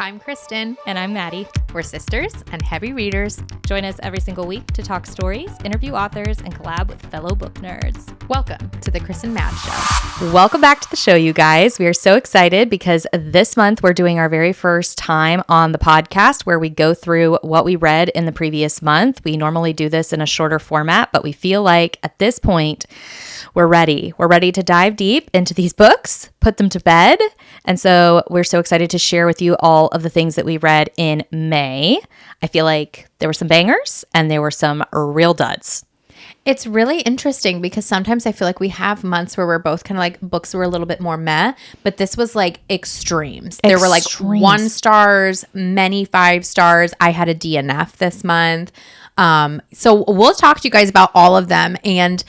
I'm Kristen. And I'm Maddie. We're sisters and heavy readers. Join us every single week to talk stories, interview authors, and collab with fellow book nerds. Welcome to the Chris and Matt Show. Welcome back to the show, you guys. We are so excited because this month we're doing our very first time on the podcast where we go through what we read in the previous month. We normally do this in a shorter format, but we feel like at this point we're ready. We're ready to dive deep into these books, put them to bed. And so we're so excited to share with you all of the things that we read in May. I feel like there were some bangers and there were some real duds. It's really interesting because sometimes I feel like we have months where we're both kind of like books were a little bit more meh, but this was like extremes. There were like 1 stars, many 5 stars. I had a DNF this month. So we'll talk to you guys about all of them. And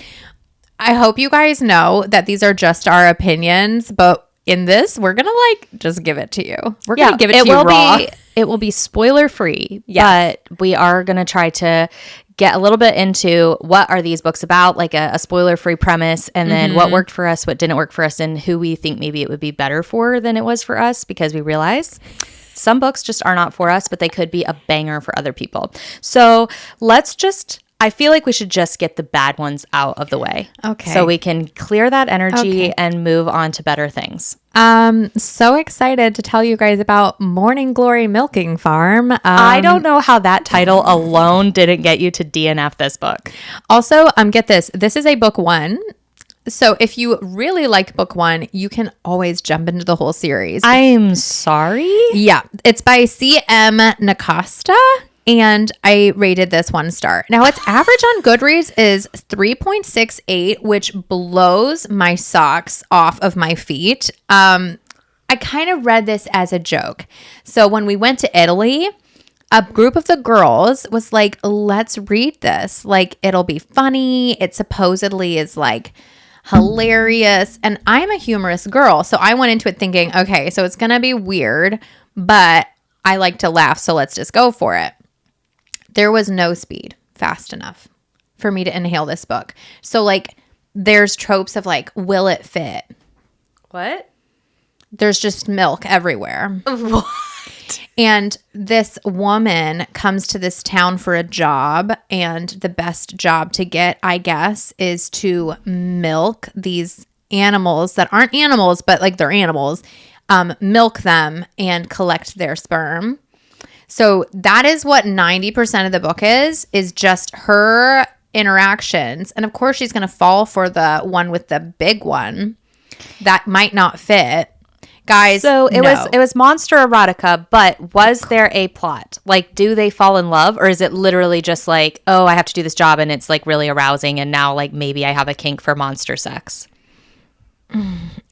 I hope you guys know that these are just our opinions, but in this, we're going to like just give it to you. We're going to give it to you raw. It will be spoiler free, yes. But we are going to try to get a little bit into what are these books about, like a spoiler free premise, and then what worked for us, what didn't work for us, and who we think maybe it would be better for than it was for us, because we realize some books just are not for us, but they could be a banger for other people. So I feel like we should just get the bad ones out of the way. Okay. So we can clear that energy and move on to better things. So excited to tell you guys about Morning Glory Milking Farm. I don't know how that title alone didn't get you to DNF this book. Also, get this. This is a book 1. So if you really liked book 1, you can always jump into the whole series. I'm sorry? Yeah. It's by C.M. Nascosta. And I rated this 1 star. Now, its average on Goodreads is 3.68, which blows my socks off of my feet. I kind of read this as a joke. So when we went to Italy, a group of the girls was like, let's read this. Like, it'll be funny. It supposedly is like hilarious. And I'm a humorous girl. So I went into it thinking, okay, so it's going to be weird, but I like to laugh. So let's just go for it. There was no speed fast enough for me to inhale this book. So, like, there's tropes of, like, will it fit? What? There's just milk everywhere. What? And this woman comes to this town for a job, and the best job to get, I guess, is to milk these animals that aren't animals, but, like, they're animals. Milk them and collect their sperm. So that is what 90% of the book is just her interactions. And of course, she's going to fall for the one with the big one that might not fit. Guys, so it was monster erotica, but was there a plot? Like, do they fall in love, or is it literally just like, oh, I have to do this job and it's like really arousing, and now like maybe I have a kink for monster sex?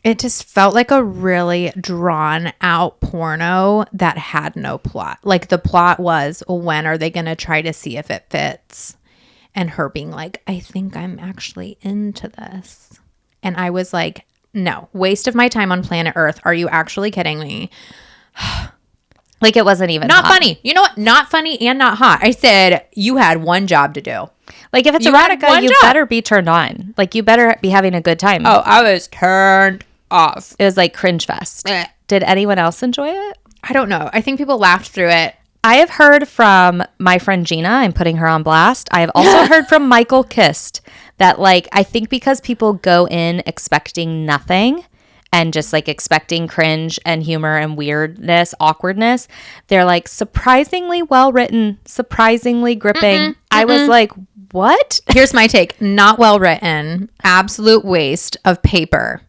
It just felt like a really drawn out porno that had no plot. Like, the plot was, when are they going to try to see if it fits? And her being like, I think I'm actually into this. And I was like, no, waste of my time on planet Earth. Are you actually kidding me? Like, it wasn't even not hot. Funny. You know what? Not funny and not hot. I said, you had one job to do. Like, if it's erotica, you better be turned on. Like, you better be having a good time. Oh, I was turned off. It was like cringe fest. Did anyone else enjoy it? I don't know. I think people laughed through it. I have heard from my friend Gina. I'm putting her on blast. I have also heard from Michael Kist that, like, I think because people go in expecting nothing and just like expecting cringe and humor and weirdness, awkwardness, they're like surprisingly well written, surprisingly gripping. I was like, what? Here's my take. Not well written. Absolute waste of paper.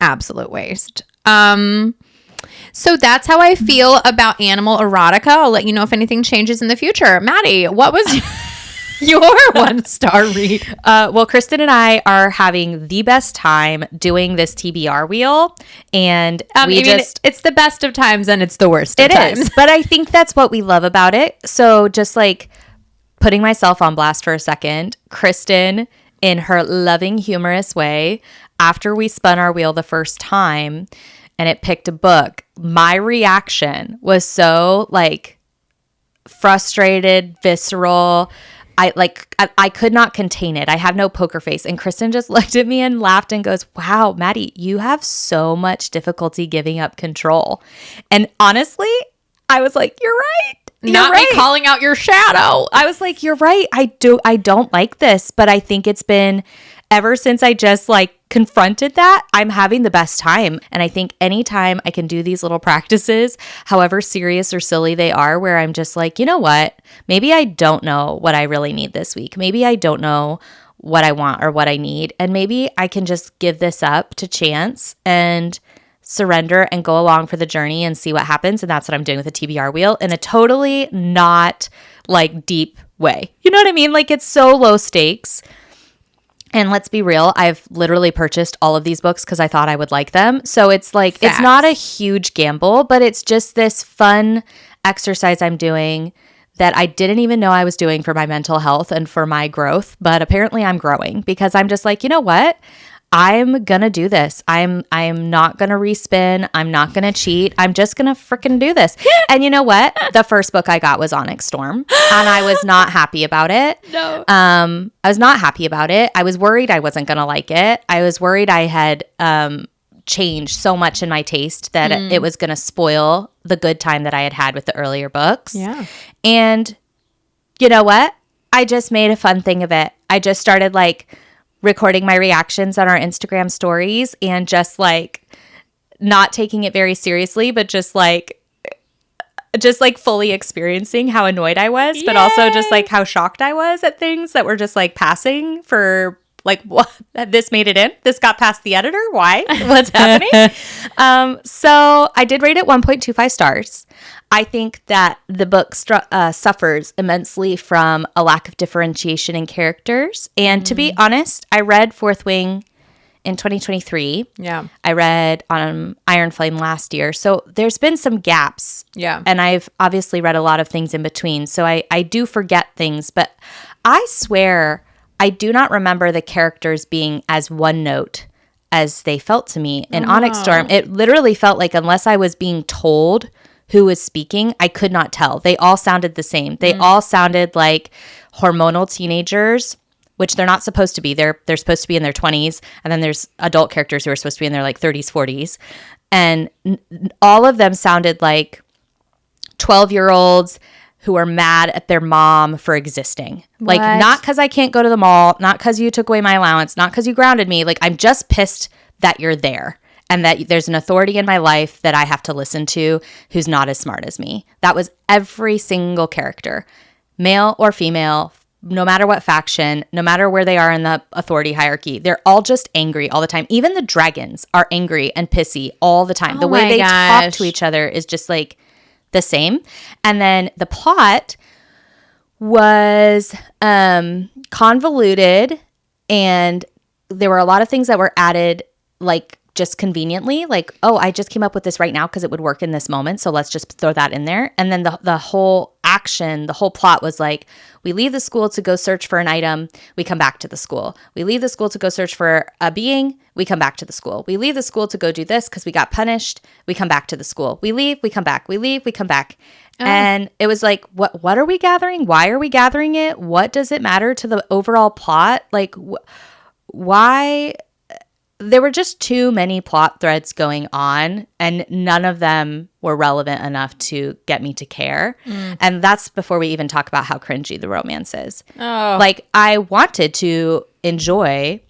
Absolute waste. So that's how I feel about animal erotica. I'll let you know if anything changes in the future. Maddie, what was your 1 star read? Well, Kristen and I are having the best time doing this TBR wheel, and it's the best of times and it's the worst of times. It is, but I think that's what we love about it. So just like putting myself on blast for a second, Kristen, in her loving, humorous way, after we spun our wheel the first time and it picked a book, my reaction was so like frustrated, visceral. I could not contain it. I have no poker face. And Kristen just looked at me and laughed and goes, wow, Maddie, you have so much difficulty giving up control. And honestly, I was like, you're right. Not me calling out your shadow. I was like, you're right. I don't like this, but I think it's been ever since I just like confronted that, I'm having the best time. And I think anytime I can do these little practices, however serious or silly they are, where I'm just like, you know what? Maybe I don't know what I really need this week. Maybe I don't know what I want or what I need. And maybe I can just give this up to chance and surrender and go along for the journey and see what happens. And that's what I'm doing with the TBR wheel in a totally not like deep way. You know what I mean? Like it's so low stakes. And let's be real, I've literally purchased all of these books because I thought I would like them. So it's like, It's not a huge gamble, but it's just this fun exercise I'm doing that I didn't even know I was doing for my mental health and for my growth. But apparently I'm growing because I'm just like, you know what? I'm going to do this. I'm not going to respin. I'm not going to cheat. I'm just going to freaking do this. And you know what? The first book I got was Onyx Storm, and I was not happy about it. No. I was not happy about it. I was worried I wasn't going to like it. I was worried I had changed so much in my taste that it was going to spoil the good time that I had had with the earlier books. Yeah. And you know what? I just made a fun thing of it. I just started like recording my reactions on our Instagram stories and just like not taking it very seriously, but just like fully experiencing how annoyed I was, but also just like how shocked I was at things that were just like passing for like, what? This made it in? This got past the editor? Why? What's happening? So I did rate it 1.25 stars. I think that the book suffers immensely from a lack of differentiation in characters. And to be honest, I read Fourth Wing in 2023. Yeah. I read Iron Flame last year. So there's been some gaps. Yeah. And I've obviously read a lot of things in between. So I do forget things. But I swear I do not remember the characters being as one note as they felt to me. In Onyx Storm, it literally felt like unless I was being told who was speaking, I could not tell. They all sounded the same. They all sounded like hormonal teenagers, which they're not supposed to be. They're supposed to be in their 20s. And then there's adult characters who are supposed to be in their like 30s, 40s. And all of them sounded like 12-year-olds who are mad at their mom for existing. Like, not because I can't go to the mall, not because you took away my allowance, not because you grounded me. Like, I'm just pissed that you're there and that there's an authority in my life that I have to listen to who's not as smart as me. That was every single character, male or female, no matter what faction, no matter where they are in the authority hierarchy. They're all just angry all the time. Even the dragons are angry and pissy all the time. The way they talk to each other is just like the same. And then the plot was convoluted, and there were a lot of things that were added like just conveniently, like, oh, I just came up with this right now because it would work in this moment, so let's just throw that in there. And then the whole action, the whole plot was like, we leave the school to go search for an item, we come back to the school. We leave the school to go search for a being, we come back to the school. We leave the school to go do this because we got punished, we come back to the school. We leave, we come back. We leave, we come back. And it was like, what are we gathering? Why are we gathering it? What does it matter to the overall plot? Like, why? There were just too many plot threads going on, and none of them were relevant enough to get me to care. And that's before we even talk about how cringy the romance is. Like, I wanted to enjoy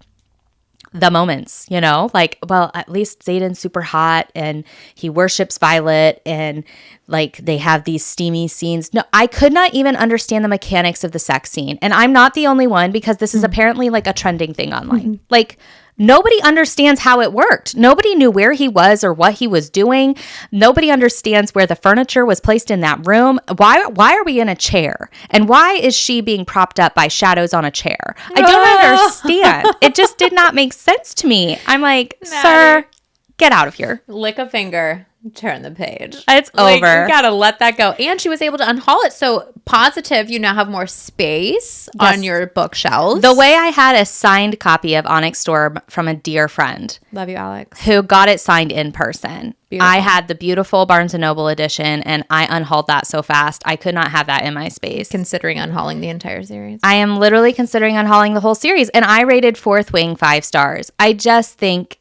the moments, you know, like, well, at least Xaden's super hot and he worships Violet, and like they have these steamy scenes. No, I could not even understand the mechanics of the sex scene. And I'm not the only one, because this is apparently like a trending thing online. Like, nobody understands how it worked. Nobody knew where he was or what he was doing. Nobody understands where the furniture was placed in that room. Why are we in a chair? And why is she being propped up by shadows on a chair? I don't understand. It just did not make sense to me. I'm like, sir, get out of here. Lick a finger. Turn the page. It's like, over. You gotta let that go. And she was able to unhaul it. So positive, you now have more space on your bookshelves. The way I had a signed copy of Onyx Storm from a dear friend. Love you, Alex. Who got it signed in person. Beautiful. I had the beautiful Barnes & Noble edition, and I unhauled that so fast. I could not have that in my space. Considering unhauling the entire series. I am literally considering unhauling the whole series. And I rated Fourth Wing 5 stars. I just think,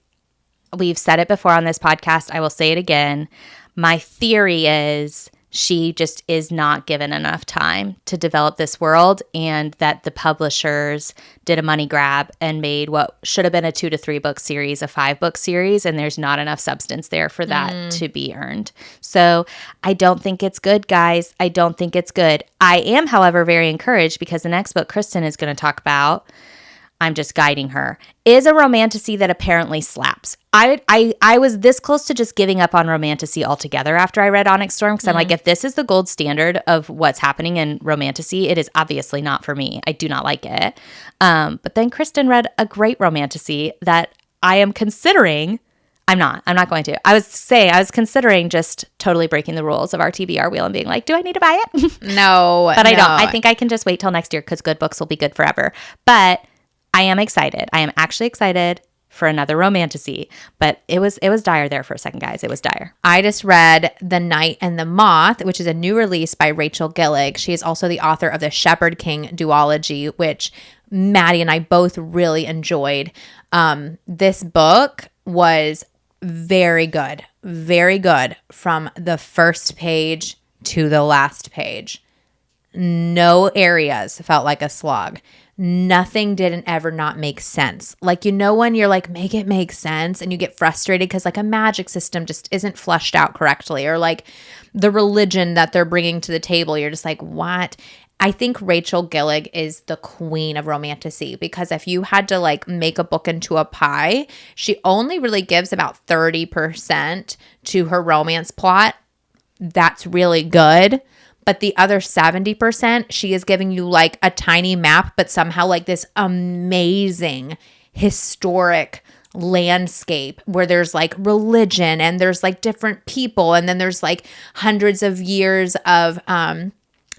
we've said it before on this podcast, I will say it again. My theory is she just is not given enough time to develop this world, and that the publishers did a money grab and made what should have been a 2 to 3 book series a 5 book series, and there's not enough substance there for that to be earned. So I don't think it's good, guys. I don't think it's good. I am, however, very encouraged because the next book Kristen is going to talk about, I'm just guiding her, is a romantasy that apparently slaps. I was this close to just giving up on romantasy altogether after I read Onyx Storm, because I'm like, if this is the gold standard of what's happening in romantasy, it is obviously not for me. I do not like it. But then Kristen read a great romantasy that I am considering. I'm not going to. I was considering just totally breaking the rules of our TBR wheel and being like, do I need to buy it? No. But I don't. I think I can just wait till next year because good books will be good forever. But I am excited. I am actually excited for another romantasy. But it was dire there for a second, guys. It was dire. I just read The Night and the Moth, which is a new release by Rachel Gillig. She is also the author of the Shepherd King duology, which Maddie and I both really enjoyed. This book was very good from the first page to the last page. No areas felt like a slog. Nothing didn't ever not make sense. Like, when you're like, make it make sense, and you get frustrated because like a magic system just isn't fleshed out correctly, or like the religion that they're bringing to the table, you're just like, what? I think Rachel Gillig is the queen of romantasy, because if you had to like make a book into a pie, she only really gives about 30% to her romance plot. That's really good. But the other 70%, she is giving you like a tiny map, but somehow like this amazing historic landscape where there's like religion and there's like different people, and then there's like hundreds of years of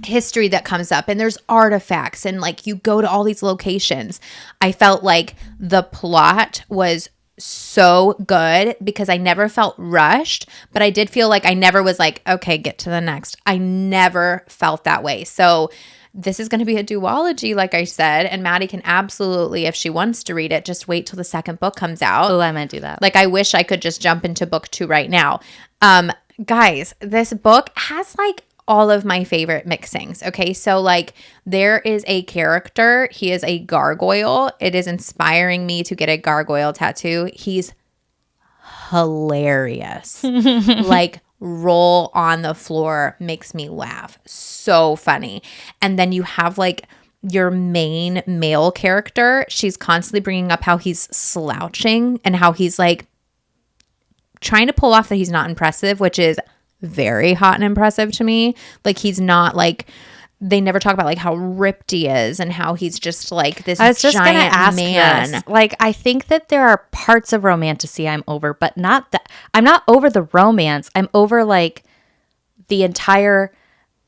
history that comes up, and there's artifacts, and like you go to all these locations. I felt like the plot was so good because I never felt rushed, but I did feel like I never was like, okay, get to the next. I never felt that way. So this is going to be a duology, like I said, and Maddie can absolutely, if she wants to read it, just wait till the second book comes out. Oh, I might do that. Like, I wish I could just jump into book 2 right now. Guys, this book has like all of my favorite mixings. Okay, so like there is a character. He is a gargoyle. It is inspiring me to get a gargoyle tattoo. He's hilarious. Like, roll on the floor makes me laugh. So funny. And then you have like your main male character. She's constantly bringing up how he's slouching and how he's like trying to pull off that he's not impressive, which is very hot and impressive to me. Like, he's not like, they never talk about like how ripped he is and how he's just like this giant man. This. Like, I think that there are parts of romantasy I'm over, but not that. I'm not over the romance. I'm over like the entire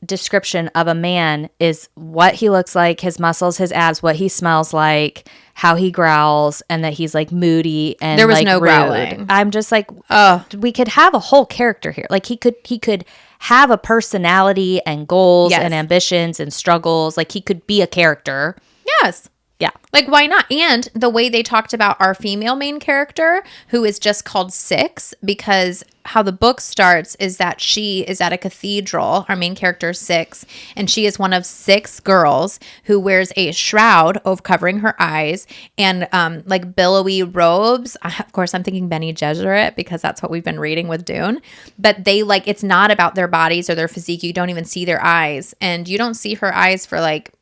description of a man is what he looks like, his muscles, his abs, what he smells like, how he growls, and that he's like moody and there was like no rude. growling. I'm just like, oh, we could have a whole character here. Like, he could have a personality and goals and ambitions and struggles. Like, he could be a character. Yes. Yeah. Like, why not? And the way they talked about our female main character, who is just called Six, because how the book starts is that she is at a cathedral, our main character is Six, and she is one of 6 girls who wears a shroud over covering her eyes and like billowy robes. Of course, I'm thinking Bene Gesserit because that's what we've been reading with Dune. But they like, it's not about their bodies or their physique. You don't even see their eyes, and you don't see her eyes for like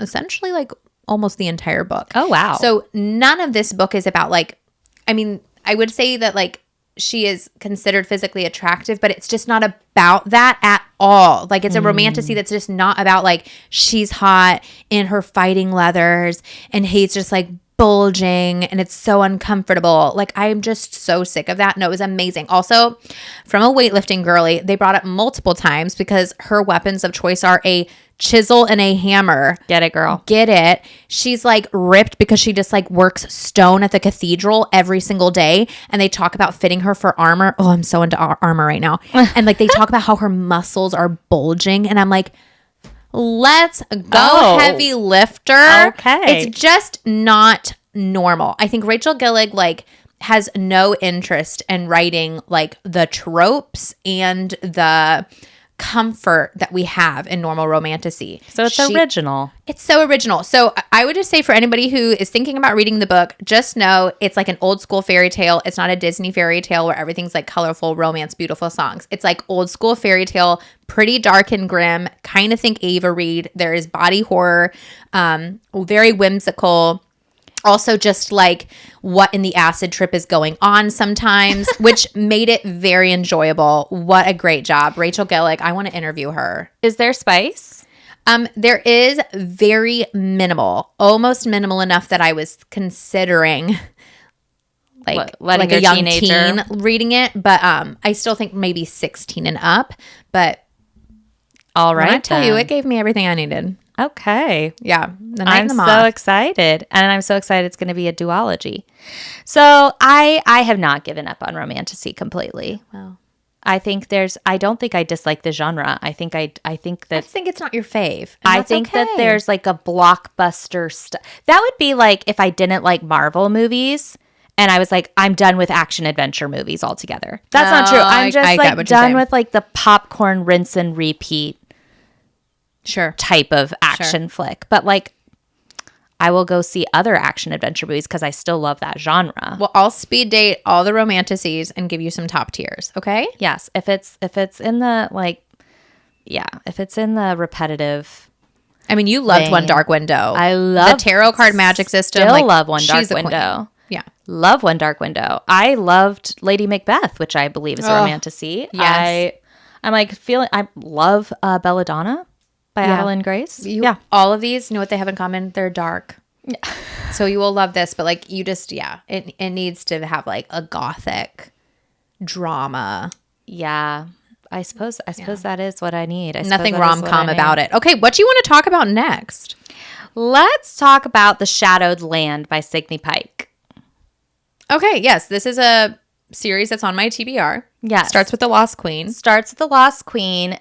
essentially like almost the entire book. Oh, wow. So none of this book is about like, I mean, I would say that like she is considered physically attractive, but it's just not about that at all. Like, it's a romantasy that's just not about like she's hot in her fighting leathers and he's just like bulging and it's so uncomfortable. Like, I'm just so sick of that. No, it was amazing. Also, from a weightlifting girly, they brought up multiple times because her weapons of choice are a chisel and a hammer. Get it, girl. Get it. She's like ripped because she just like works stone at the cathedral every single day, and they talk about fitting her for armor. Oh, I'm so into armor right now. And like they talk about how her muscles are bulging, and I'm like, let's go, heavy lifter. Okay. It's just not normal. I think Rachel Gillig like has no interest in writing like the tropes and the comfort that we have in normal romantasy. So it's original. It's so original. So I would just say for anybody who is thinking about reading the book, just know it's like an old school fairy tale. It's not a Disney fairy tale where everything's like colorful romance, beautiful songs. It's like old school fairy tale, pretty dark and grim. Kind of think Ava Reed. There is body horror, very whimsical. Also just like what in the acid trip is going on sometimes, which made it very enjoyable. What a great job. Rachel Gillig, I want to interview her. Is there spice? There is very minimal, almost minimal enough that I was considering like a young teen reading it. But I still think maybe 16 and up. But all right, I tell you, it gave me everything I needed. Okay. Yeah. I'm so excited. And I'm so excited it's going to be a duology. So I have not given up on Romantasy completely. Well, I don't think I dislike the genre. I think it's not your fave. I think that there's like a blockbuster stuff. That would be like if I didn't like Marvel movies and I was like, I'm done with action adventure movies altogether. That's not true. I'm just like done with like the popcorn rinse and repeat type of action flick. But like I will go see other action adventure movies because I still love that genre. Well, I'll speed date all the romantasies and give you some top tiers, okay? Yes. If it's in the if it's in the repetitive. I mean, you loved One Dark Window. I love the tarot card magic system. Still love One Dark Window. Yeah. Love One Dark Window. I loved Lady Macbeth, which I believe is a romantasy. Yes. I love Belladonna by Adeline Grace. All of these, you know what they have in common? They're dark. Yeah. So you will love this, but like you just, it needs to have like a gothic drama. Yeah. I suppose that is what I need. Nothing rom-com about it. Okay, what do you want to talk about next? Let's talk about The Shadowed Land by Signe Pike. Okay, yes. This is a series that's on my TBR. Yes. Starts with The Lost Queen.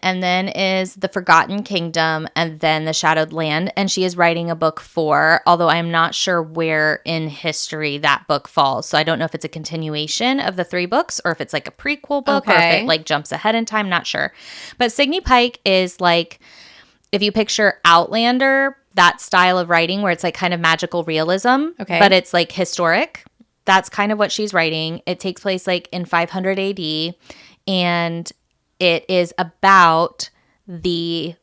And then is The Forgotten Kingdom, and then The Shadowed Land. And she is writing a book 4, although I'm not sure where in history that book falls. So I don't know if it's a continuation of the 3 books or if it's like a prequel book or if it like jumps ahead in time. Not sure. But Signe Pike is like, if you picture Outlander, that style of writing where it's like kind of magical realism, but it's like historic. That's kind of what she's writing. It takes place like in 500 AD, and it is about the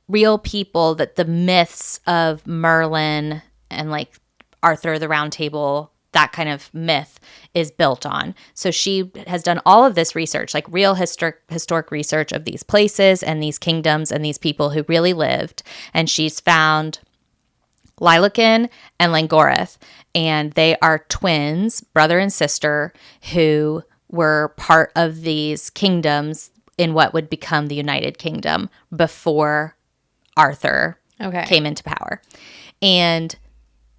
real people that the myths of Merlin and like Arthur the Round Table, that kind of myth is built on. So she has done all of this research, like real historic research of these places and these kingdoms and these people who really lived. And she's found Lailoken and Langorith, and they are twins, brother and sister, who were part of these kingdoms in what would become the United Kingdom before Arthur came into power. And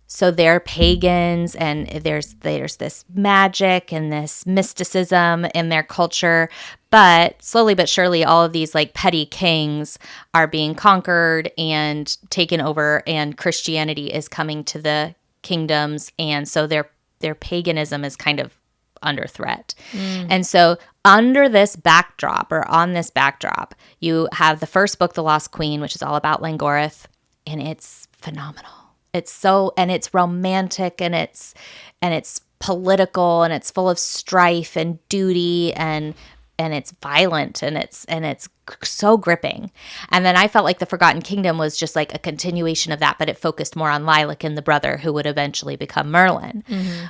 so they're pagans, and there's this magic and this mysticism in their culture. But slowly but surely, all of these like petty kings are being conquered and taken over, and Christianity is coming to the kingdoms, and so their paganism is kind of under threat. And so under this backdrop, or on this backdrop, you have the first book, The Lost Queen, which is all about Langorith, and it's phenomenal. It's romantic, and it's political, and it's full of strife and duty, and it's violent, and it's so gripping. And then I felt like The Forgotten Kingdom was just like a continuation of that, but it focused more on Lailoken, the brother who would eventually become Merlin.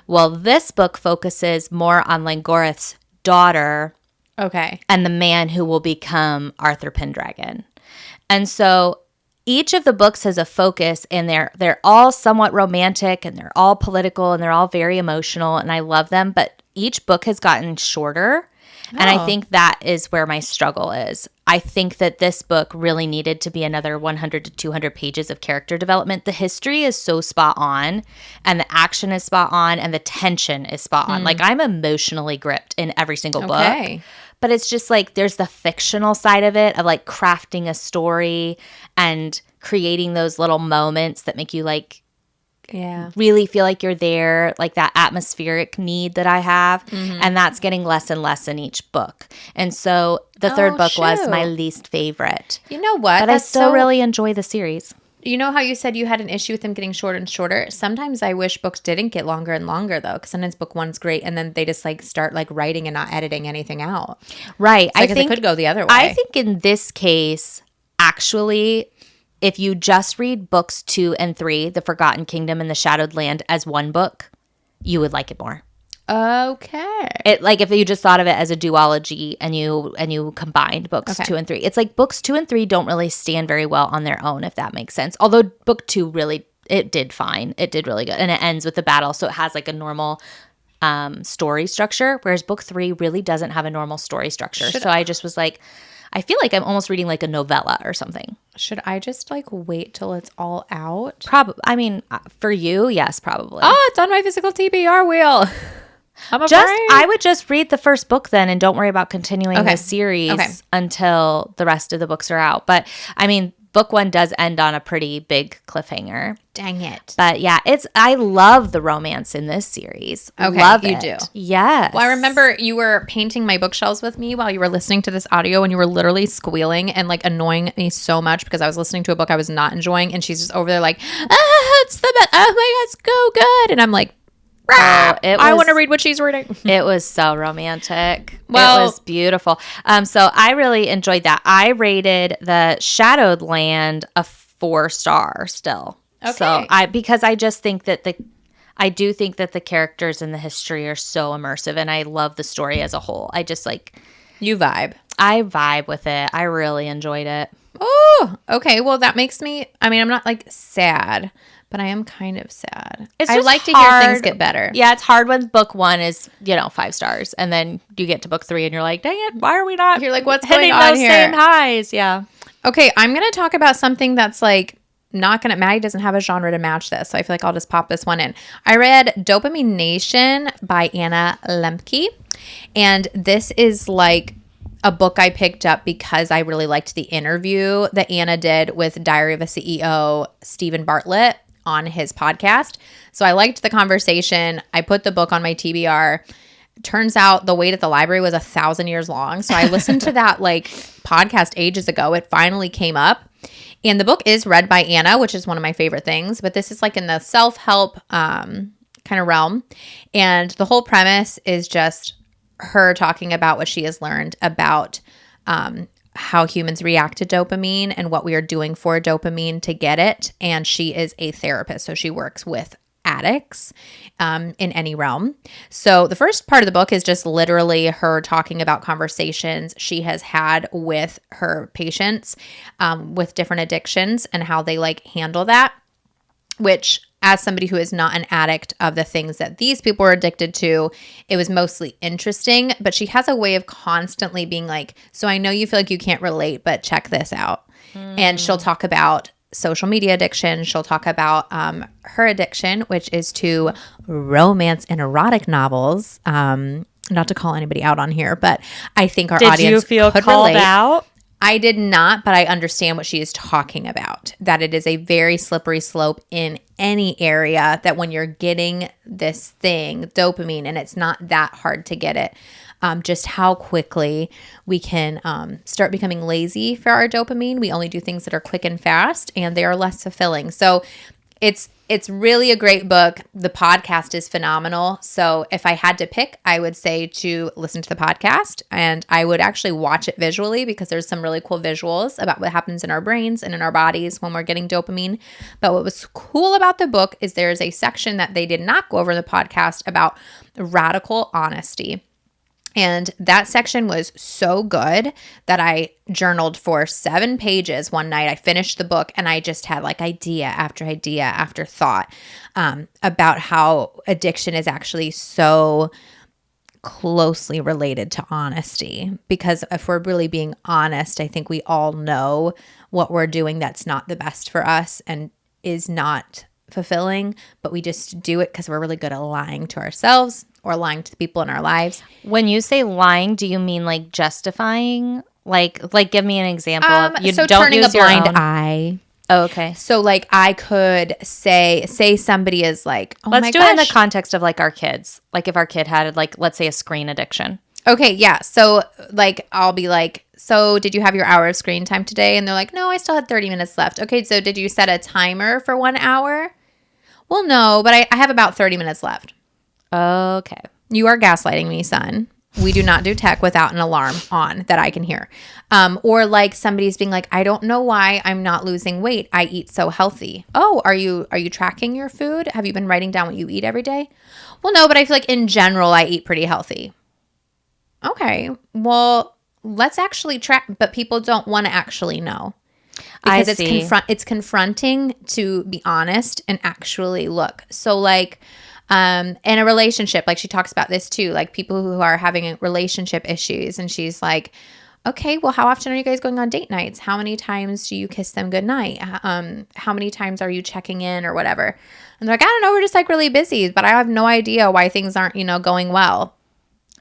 Well, this book focuses more on Langorith's daughter, and the man who will become Arthur Pendragon. And so each of the books has a focus, and they're all somewhat romantic, and they're all political, and they're all very emotional, and I love them. But each book has gotten shorter, and I think that is where my struggle is. I think that this book really needed to be another 100 to 200 pages of character development. The history is so spot on, and the action is spot on, and the tension is spot on. Like, I'm emotionally gripped in every single book. But it's just like there's the fictional side of it, of like crafting a story and creating those little moments that make you like really feel like you're there, like that atmospheric need that I have. And that's getting less and less in each book. And so the third book was my least favorite. You know what? But I still really enjoy the series. You know how you said you had an issue with them getting shorter and shorter? Sometimes I wish books didn't get longer and longer, though, because sometimes book one's great, and then they just like start like writing and not editing anything out. Right. So I think it could go the other way. I think in this case, actually, if you just read books 2 and 3, The Forgotten Kingdom and The Shadowed Land, as one book, you would like it more. Okay. It like if you just thought of it as a duology and you combined books 2 and 3. It's like books 2 and 3 don't really stand very well on their own, if that makes sense. Although book 2 really, it did fine. It did really good. And it ends with the battle, so it has like a normal story structure, whereas book 3 really doesn't have a normal story structure. So I just was like, I feel like I'm almost reading like a novella or something. Should I just like wait till it's all out? Probably. I mean, for you, yes, probably. Oh, it's on my physical TBR wheel. I'm afraid. I would just read the first book then and don't worry about continuing the series until the rest of the books are out. But I mean, book 1 does end on a pretty big cliffhanger. Dang it. But yeah, I love the romance in this series. Okay, love you it. do. Yes. Well, I remember you were painting my bookshelves with me while you were listening to this audio, and you were literally squealing and like annoying me so much because I was listening to a book I was not enjoying, and she's just over there like, it's the best. Oh my God, it's so good. And I'm like, I want to read what she's reading. It was so romantic. Well, it was beautiful. So I really enjoyed that. I rated the Shadowed Land a 4-star still. Okay. So because I just think that I do think that the characters and the history are so immersive, and I love the story as a whole. I just like you vibe. I vibe with it. I really enjoyed it. Oh, okay. Well, that makes me. I mean, I'm not like sad, but I am kind of sad. I like to hear things get better. Yeah, it's hard when book 1 is 5 stars, and then you get to book 3 and you're like, dang it, why are we not? You're like, what's hitting going on those here? Same highs, yeah. Okay, I'm gonna talk about something that's like not gonna. Maddie doesn't have a genre to match this, so I feel like I'll just pop this one in. I read Dopamine Nation by Anna Lembke, and this is like a book I picked up because I really liked the interview that Anna did with Diary of a CEO Stephen Bartlett on his podcast. So I liked the conversation. I put the book on my TBR. Turns out the wait at the library was 1,000 years long. So I listened to that like podcast ages ago. It finally came up. And the book is read by Anna, which is one of my favorite things. But this is like in the self-help kind of realm. And the whole premise is just her talking about what she has learned about how humans react to dopamine and what we are doing for dopamine to get it. And she is a therapist, so she works with addicts in any realm. So the first part of the book is just literally her talking about conversations she has had with her patients with different addictions and how they like handle that, which as somebody who is not an addict of the things that these people are addicted to, it was mostly interesting. But she has a way of constantly being like, so I know you feel like you can't relate, but check this out. And she'll talk about social media addiction. She'll talk about her addiction, which is to romance and erotic novels. Not to call anybody out on here, but I think our audience Did you feel could called relate. out? I did not, but I understand what she is talking about, that it is a very slippery slope in any area, that when you're getting this thing, dopamine, and it's not that hard to get it, just how quickly we can start becoming lazy for our dopamine. We only do things that are quick and fast, and they are less fulfilling. So it's really a great book. The podcast is phenomenal. So if I had to pick, I would say to listen to the podcast, and I would actually watch it visually because there's some really cool visuals about what happens in our brains and in our bodies when we're getting dopamine. But what was cool about the book is there's a section that they did not go over in the podcast about radical honesty. And that section was so good that I journaled for 7 pages one night. I finished the book and I just had like idea after thought about how addiction is actually so closely related to honesty. Because if we're really being honest, I think we all know what we're doing that's not the best for us and is not fulfilling, but we just do it because we're really good at lying to ourselves or lying to the people in our lives. When you say lying, do you mean like justifying? Like give me an example of you so don't turning use a blind your own. eye. Oh, okay. So like I could say somebody is like, oh Let's my do gosh. it in the context of like our kids. Like if our kid had like, let's say a screen addiction. Okay, yeah. So like I'll be like, so did you have your hour of screen time today? And they're like, no, I still had 30 minutes left. Okay, so did you set a timer for 1 hour? Well, no, but I have about 30 minutes left. Okay. You are gaslighting me, son. We do not do tech without an alarm on that I can hear. Or like somebody's being like, I don't know why I'm not losing weight. I eat so healthy. Oh, are you tracking your food? Have you been writing down what you eat every day? Well, no, but I feel like in general, I eat pretty healthy. Okay, well, let's actually track. But people don't want to actually know. Because it's confronting to be honest and actually look. So like in a relationship, like she talks about this too, like people who are having relationship issues, and she's like, okay, well, how often are you guys going on date nights? How many times do you kiss them goodnight? How many times are you checking in or whatever? And they're like, I don't know, we're just like really busy, but I have no idea why things aren't, going well.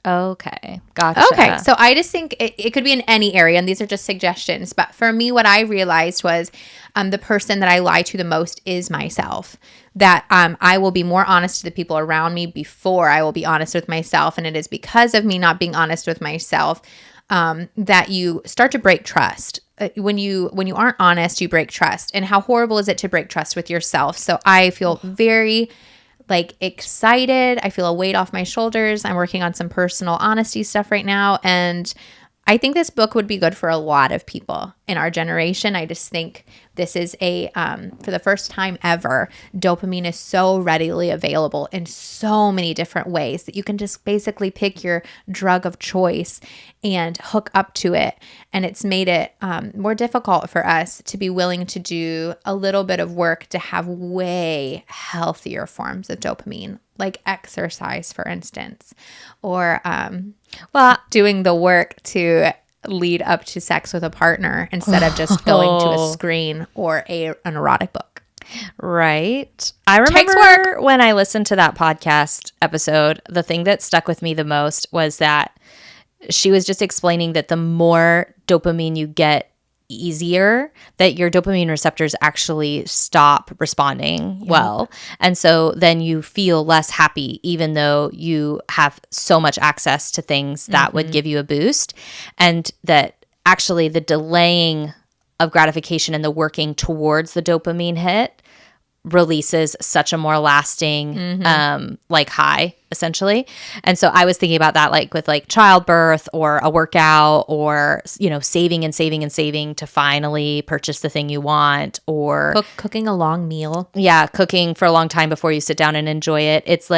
Okay. Gotcha. Okay. So I just think it could be in any area, and these are just suggestions. But for me, what I realized was the person that I lie to the most is myself. That I will be more honest to the people around me before I will be honest with myself. And it is because of me not being honest with myself that you start to break trust. When you aren't honest, you break trust. And how horrible is it to break trust with yourself? So I feel very excited. I feel a weight off my shoulders. I'm working on some personal honesty stuff right now. And I think this book would be good for a lot of people in our generation. I just think this is for the first time ever, dopamine is so readily available in so many different ways that you can just basically pick your drug of choice and hook up to it. And it's made it more difficult for us to be willing to do a little bit of work to have way healthier forms of dopamine, like exercise, for instance, or doing the work to lead up to sex with a partner instead of just going to a screen or an erotic book. Right. I remember when I listened to that podcast episode, the thing that stuck with me the most was that she was just explaining that the more dopamine you get, easier that your dopamine receptors actually stop responding well. And so then you feel less happy, even though you have so much access to things that would give you a boost. And that actually the delaying of gratification and the working towards the dopamine hit releases such a more lasting high, essentially. And so I was thinking about that with childbirth or a workout, or saving and saving and saving to finally purchase the thing you want, or cooking a long meal. Yeah, cooking for a long time before you sit down and enjoy it. It's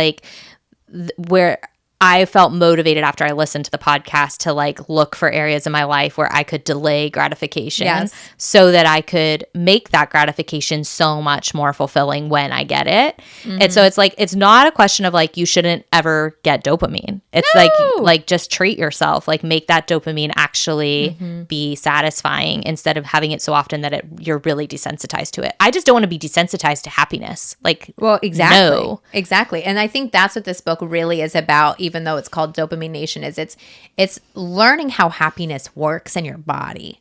where I felt motivated after I listened to the podcast to look for areas in my life where I could delay gratification so that I could make that gratification so much more fulfilling when I get it. And so it's not a question of you shouldn't ever get dopamine. It's just treat yourself, make that dopamine actually be satisfying instead of having it so often that you're really desensitized to it. I just don't want to be desensitized to happiness. Well, exactly. No. Exactly. And I think that's what this book really is about, even though it's called Dopamine Nation, is it's learning how happiness works in your body.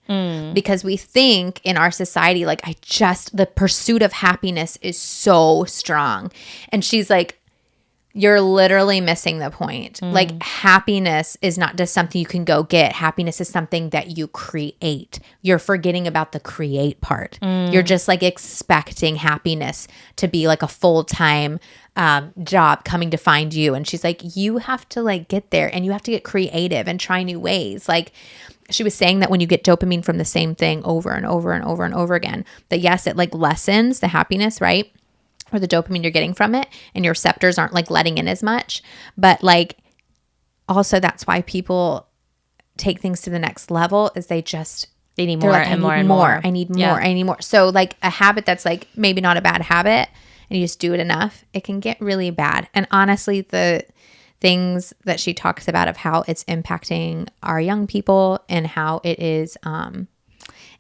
Because we think in our society, the pursuit of happiness is so strong. And she's like, you're literally missing the point. Happiness is not just something you can go get. Happiness is something that you create. You're forgetting about the create part. You're just expecting happiness to be a full-time job coming to find you. And she's like, you have to get there, and you have to get creative and try new ways. She was saying that when you get dopamine from the same thing over and over and over and over again, that yes, it lessens the happiness, right? Or the dopamine you're getting from it, and your receptors aren't letting in as much. But also that's why people take things to the next level, is they need more and more and more. I need more. I need more. So a habit that's maybe not a bad habit, and you just do it enough, it can get really bad. And honestly, the things that she talks about of how it's impacting our young people and how it is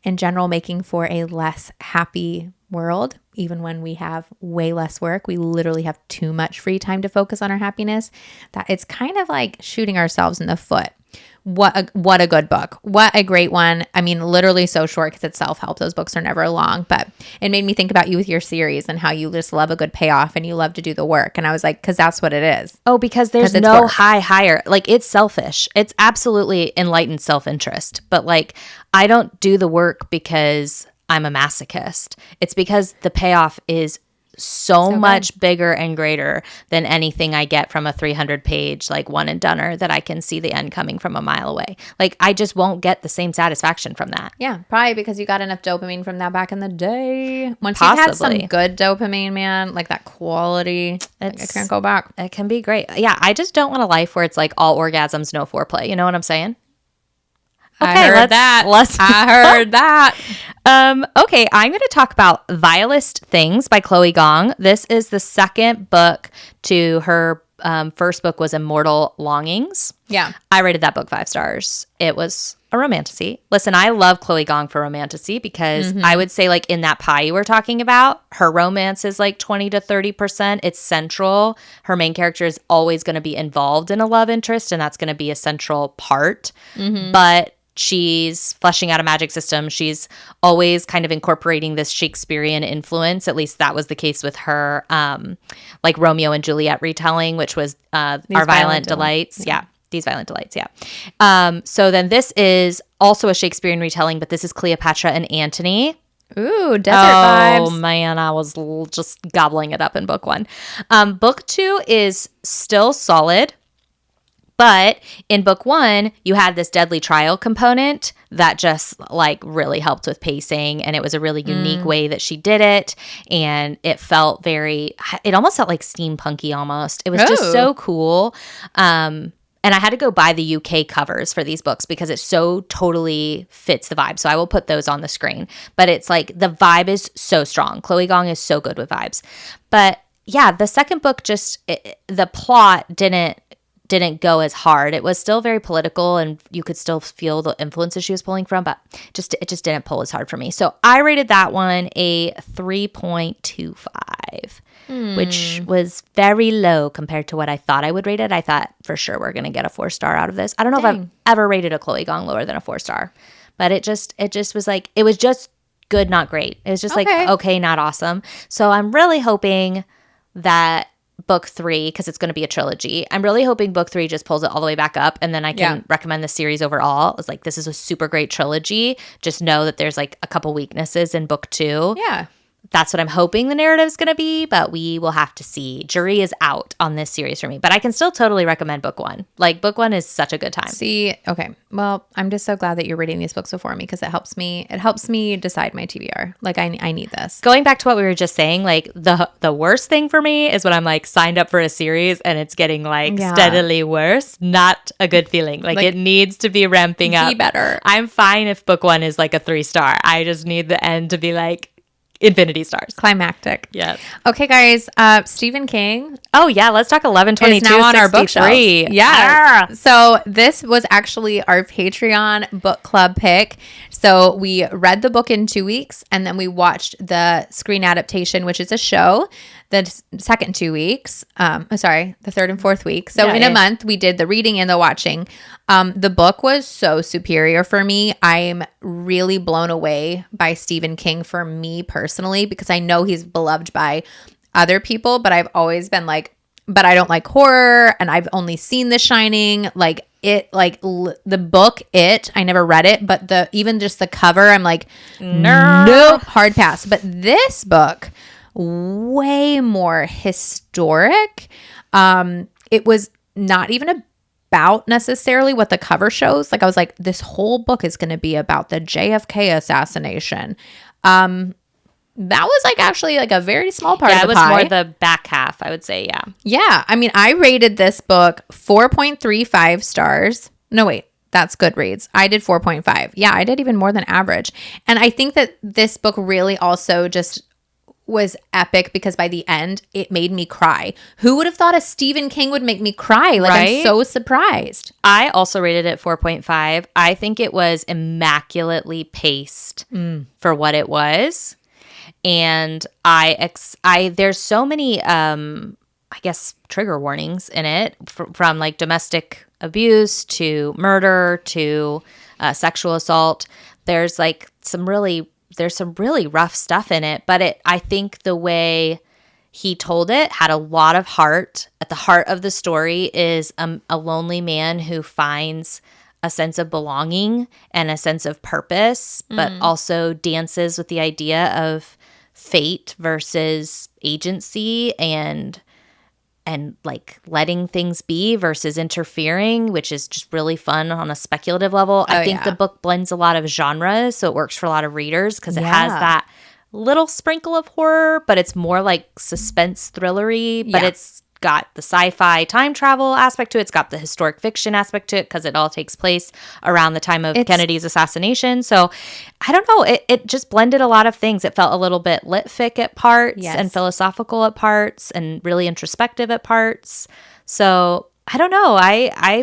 in general making for a less happy world. Even when we have way less work, we literally have too much free time to focus on our happiness, that it's kind of shooting ourselves in the foot what a good book. What a great one. I mean, literally so short because it's self-help. Those books are never long, but it made me think about you with your series and how you just love a good payoff and you love to do the work. And I was like, because that's what it is. Oh, because there's no higher. Like, it's selfish. It's absolutely enlightened self-interest. But like, I don't do the work because I'm a masochist. It's because the payoff is so much bigger and greater than anything I get from a 300-page like one and doneer that I can see the end coming from a mile away. Like, I just won't get the same satisfaction from that. Yeah, probably because you got enough dopamine from that back in the day. Once you had some good dopamine, man, like that quality, I can't go back. It can be great. Yeah, I just don't want a life where it's like all orgasms, no foreplay. You know what I'm saying? Okay, I heard that. Okay, I'm going to talk about Vilest Things by Chloe Gong. This is the second book to her first book was Immortal Longings. Yeah. I rated that book 5 stars. It was a romantasy. Listen, I love Chloe Gong for romantasy because I would say like in that pie you were talking about, her romance is like 20 to 30%. It's central. Her main character is always going to be involved in a love interest, and that's going to be a central part. But she's fleshing out a magic system. She's always kind of incorporating this Shakespearean influence. At least that was the case with her, like Romeo and Juliet retelling, which was Our Violent Delights. Yeah. These Violent Delights. Yeah. So then this is also a Shakespearean retelling, but this is Cleopatra and Antony. Ooh, desert vibes. Oh, man, I was just gobbling it up in book 1. Book 2 is still solid. But in book 1, you had this deadly trial component that just like really helped with pacing. And it was a really unique way that she did it. And it almost felt like steampunky almost. It was just so cool. And I had to go buy the UK covers for these books because it so totally fits the vibe. So I will put those on the screen. But it's like the vibe is so strong. Chloe Gong is so good with vibes. But yeah, the second book the plot didn't go as hard. It was still very political and you could still feel the influences she was pulling from, but it just didn't pull as hard for me. So I rated that one a 3.25, which was very low compared to what I thought I would rate it. I thought for sure we're going to get a 4-star out of this. I don't know if I've ever rated a Chloe Gong lower than a 4-star, but it just was like, it was just good, not great. It was just like, okay, not awesome. So I'm really hoping that book 3, because it's going to be a trilogy, I'm really hoping book 3 just pulls it all the way back up, and then I can recommend the series overall. It's like, this is a super great trilogy. Just know that there's like a couple weaknesses in book 2. Yeah. That's what I'm hoping the narrative is going to be, but we will have to see. Jury is out on this series for me, but I can still totally recommend book 1. Like, book 1 is such a good time. See, okay. Well, I'm just so glad that you're reading these books before me because it helps me decide my TBR. Like, I need this. Going back to what we were just saying, like the worst thing for me is when I'm like signed up for a series and it's getting like steadily worse. Not a good feeling. Like it needs to be ramping up. Be better. I'm fine if book 1 is like a 3-star. I just need the end to be like infinity stars. Climactic. Yes. Okay, guys. Stephen King. Oh, yeah. Let's talk 11/22. Is now on our bookshelf. Yeah. Ah. So this was actually our Patreon book club pick. So we read the book in 2 weeks, and then we watched the screen adaptation, which is a show, the second 2 weeks. The third and fourth week. So in a month, we did the reading and the watching. The book was so superior for me. I'm really blown away by Stephen King for me personally, because I know he's beloved by other people, but I've always been like, but I don't like horror, and I've only seen The Shining. Like the book, I never read it, but even just the cover, I'm like, no, hard pass. But this book, way more historic. It was not even about necessarily what the cover shows. Like, I was like, this whole book is going to be about the JFK assassination. That was like actually like a very small part of the pie. Yeah, it was more the back half, I would say. Yeah. Yeah. I mean, I rated this book 4.35 stars. No, wait. That's Goodreads. I did 4.5. Yeah, I did even more than average. And I think that this book really also just was epic because by the end, it made me cry. Who would have thought a Stephen King would make me cry? Like, right? I'm so surprised. I also rated it 4.5. I think it was immaculately paced for what it was. And there's so many, I guess, trigger warnings in it from like domestic abuse to murder to sexual assault. There's some really rough stuff in it, but I think the way he told it had a lot of heart. At the heart of the story is a lonely man who finds a sense of belonging and a sense of purpose, but also dances with the idea of fate versus agency and like letting things be versus interfering, which is just really fun on a speculative level. I think the book blends a lot of genres, so it works for a lot of readers because it has that little sprinkle of horror, but it's more like suspense thrillery, but it's got the sci-fi time travel aspect to it. It's got the historic fiction aspect to it because it all takes place around the time of Kennedy's assassination. So I don't know. It just blended a lot of things. It felt a little bit lit-fic at parts and philosophical at parts and really introspective at parts. So I don't know. I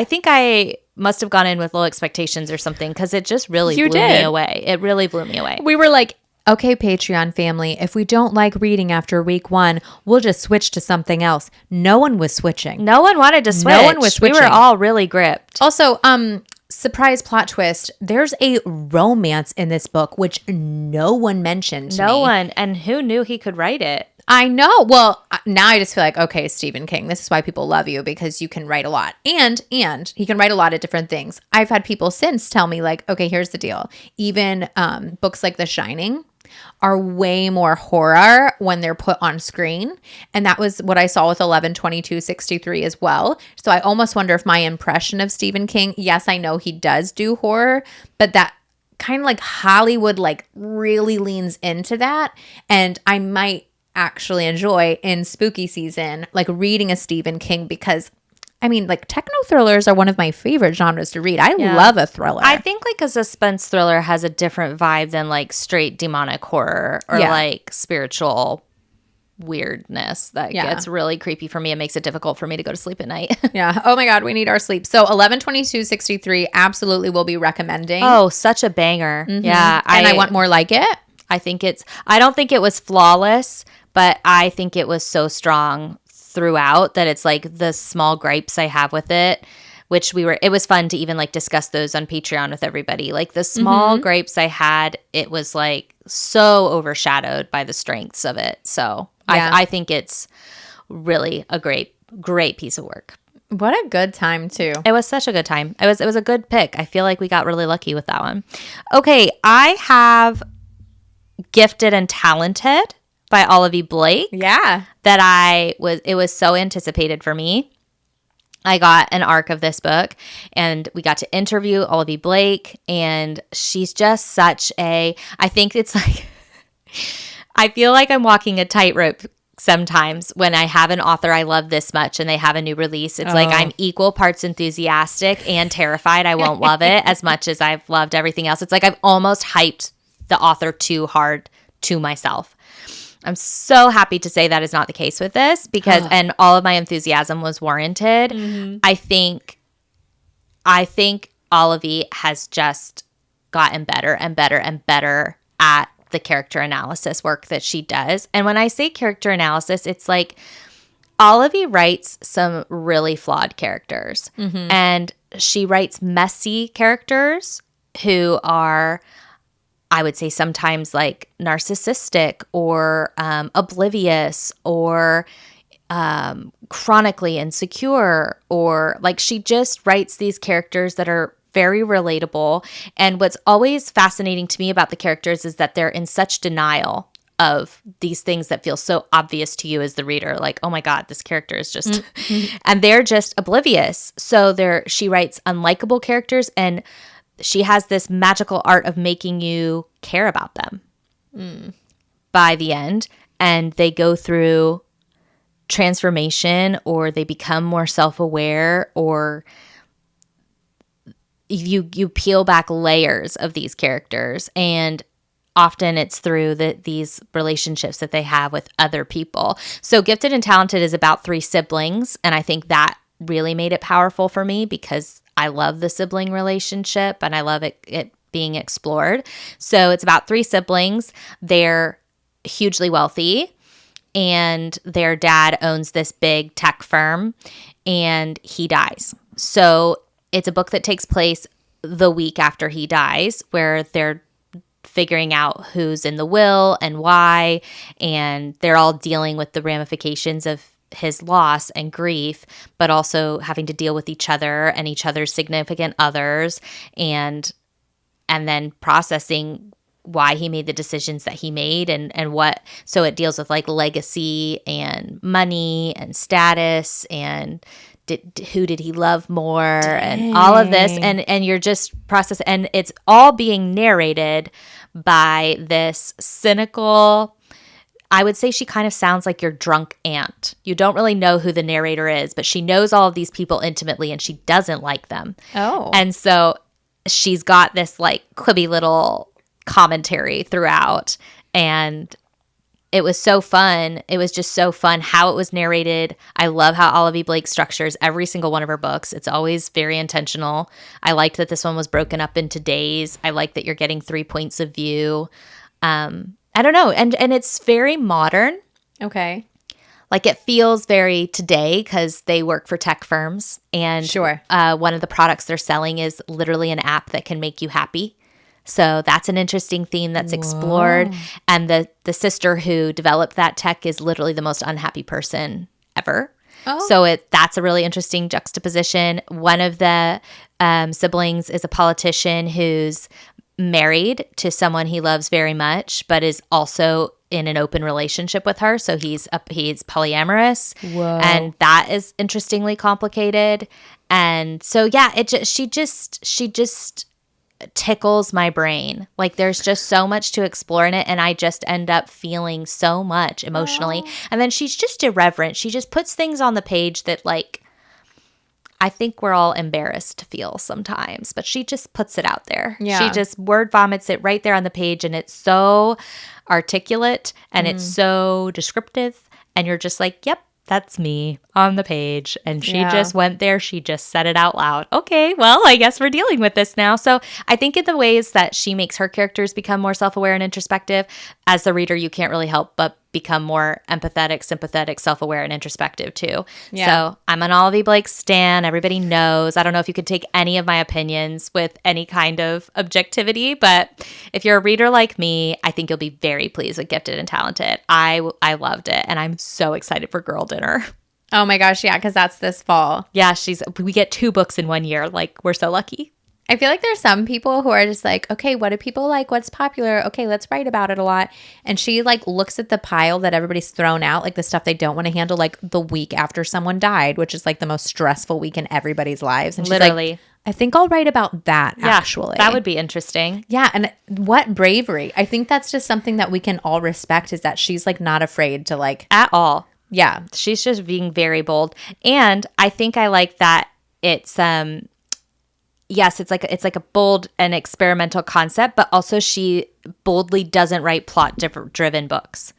think I must have gone in with low expectations or something because it just really blew me away. It really blew me away. We were like, okay, Patreon family, if we don't like reading after week 1, we'll just switch to something else. No one was switching. No one wanted to switch. No one was switching. We were all really gripped. Also, surprise plot twist, there's a romance in this book, which no one mentioned to me. No one. And who knew he could write it? I know. Well, now I just feel like, okay, Stephen King, this is why people love you, because you can write a lot. And he can write a lot of different things. I've had people since tell me like, okay, here's the deal. Even books like The Shining are way more horror when they're put on screen. And that was what I saw with 11/22/63 as well. So I almost wonder if my impression of Stephen King, yes, I know he does do horror, but that kind of like Hollywood like really leans into that. And I might actually enjoy in spooky season like reading a Stephen King, because I mean, like, techno thrillers are one of my favorite genres to read. I love a thriller. I think like a suspense thriller has a different vibe than like straight demonic horror or like spiritual weirdness that gets really creepy for me. It makes it difficult for me to go to sleep at night. Oh my God, we need our sleep. So 11/22/63 absolutely will be recommending. Oh, such a banger. Yeah. And I want more like it. I don't think it was flawless, but I think it was so strong throughout that it's like the small gripes I have with it, which it was fun to even like discuss those on Patreon with everybody. Like the small gripes I had, it was like so overshadowed by the strengths of it. So I think it's really a great piece of work. What a good time too. It was such a good time. It was a good pick. I feel like we got really lucky with that one. Okay, I have Gifted and Talented by Olivie Blake. Yeah. It was so anticipated for me. I got an arc of this book and we got to interview Olivie Blake, and she's just I think it's like, I feel like I'm walking a tightrope sometimes when I have an author I love this much and they have a new release. It's like I'm equal parts enthusiastic and terrified I won't love it as much as I've loved everything else. It's like I've almost hyped the author too hard to myself. I'm so happy to say that is not the case with this because, and all of my enthusiasm was warranted. I think Olivie has just gotten better and better and better at the character analysis work that she does. And when I say character analysis, it's like Olivie writes some really flawed characters, and she writes messy characters who are, I would say, sometimes like narcissistic or oblivious or chronically insecure, or like she just writes these characters that are very relatable. And what's always fascinating to me about the characters is that they're in such denial of these things that feel so obvious to you as the reader. Like, oh my God, this character is just, and they're just oblivious. So she writes unlikable characters, and she has this magical art of making you care about them by the end. And they go through transformation, or they become more self-aware, or you peel back layers of these characters. And often it's through these relationships that they have with other people. So Gifted and Talented is about 3 siblings. And I think that really made it powerful for me because I love the sibling relationship and I love it being explored. So it's about 3 siblings. They're hugely wealthy, and their dad owns this big tech firm, and he dies. So it's a book that takes place the week after he dies, where they're figuring out who's in the will and why, and they're all dealing with the ramifications of his loss and grief, but also having to deal with each other and each other's significant others, and then processing why he made the decisions that he made, and what. So it deals with like legacy and money and status and who did he love more. Dang. And all of this, and you're just processing, and it's all being narrated by this cynical, I would say she kind of sounds like your drunk aunt. You don't really know who the narrator is, but she knows all of these people intimately and she doesn't like them. Oh. And so she's got this like quibby little commentary throughout, and it was so fun. It was just so fun how it was narrated. I love how Olivie Blake structures every single one of her books. It's always very intentional. I liked that this one was broken up into days. I like that you're getting 3 points of view. I don't know. And it's very modern. Okay. Like it feels very today because they work for tech firms. And sure. One of the products they're selling is literally an app that can make you happy. So that's an interesting theme that's explored. Whoa. And the sister who developed that tech is literally the most unhappy person ever. Oh. So that's a really interesting juxtaposition. One of the siblings is a politician who's married to someone he loves very much, but is also in an open relationship with her. So he's polyamorous. Whoa. And that is interestingly complicated. And so yeah, she just tickles my brain. Like there's just so much to explore in it, and I just end up feeling so much emotionally. Oh. And then she's just irreverent. She just puts things on the page that like I think we're all embarrassed to feel sometimes, but she just puts it out there. Yeah. She just word vomits it right there on the page, and it's so articulate and it's so descriptive, and you're just like, yep, that's me on the page. And she just went there. She just said it out loud. Okay, well, I guess we're dealing with this now. So I think in the ways that she makes her characters become more self-aware and introspective, as the reader, you can't really help but become more empathetic, sympathetic, self-aware, and introspective too. Yeah. So I'm an Olivie Blake stan. Everybody knows. I don't know if you could take any of my opinions with any kind of objectivity, but if you're a reader like me, I think you'll be very pleased with Gifted and Talented. I loved it, and I'm so excited for Girl Dinner. Oh my gosh, yeah, because that's this fall. Yeah, we get 2 books in 1 year. Like, we're so lucky. I feel like there's some people who are just like, okay, what do people like? What's popular? Okay, let's write about it a lot. And she like looks at the pile that everybody's thrown out, like the stuff they don't want to handle, like the week after someone died, which is like the most stressful week in everybody's lives. And she's literally like, I think I'll write about that, actually. That would be interesting. Yeah, and what bravery. I think that's just something that we can all respect, is that she's like not afraid to like. At all. Yeah. She's just being very bold. And I think I like that it's yes, it's like a bold and experimental concept, but also she boldly doesn't write plot-driven books.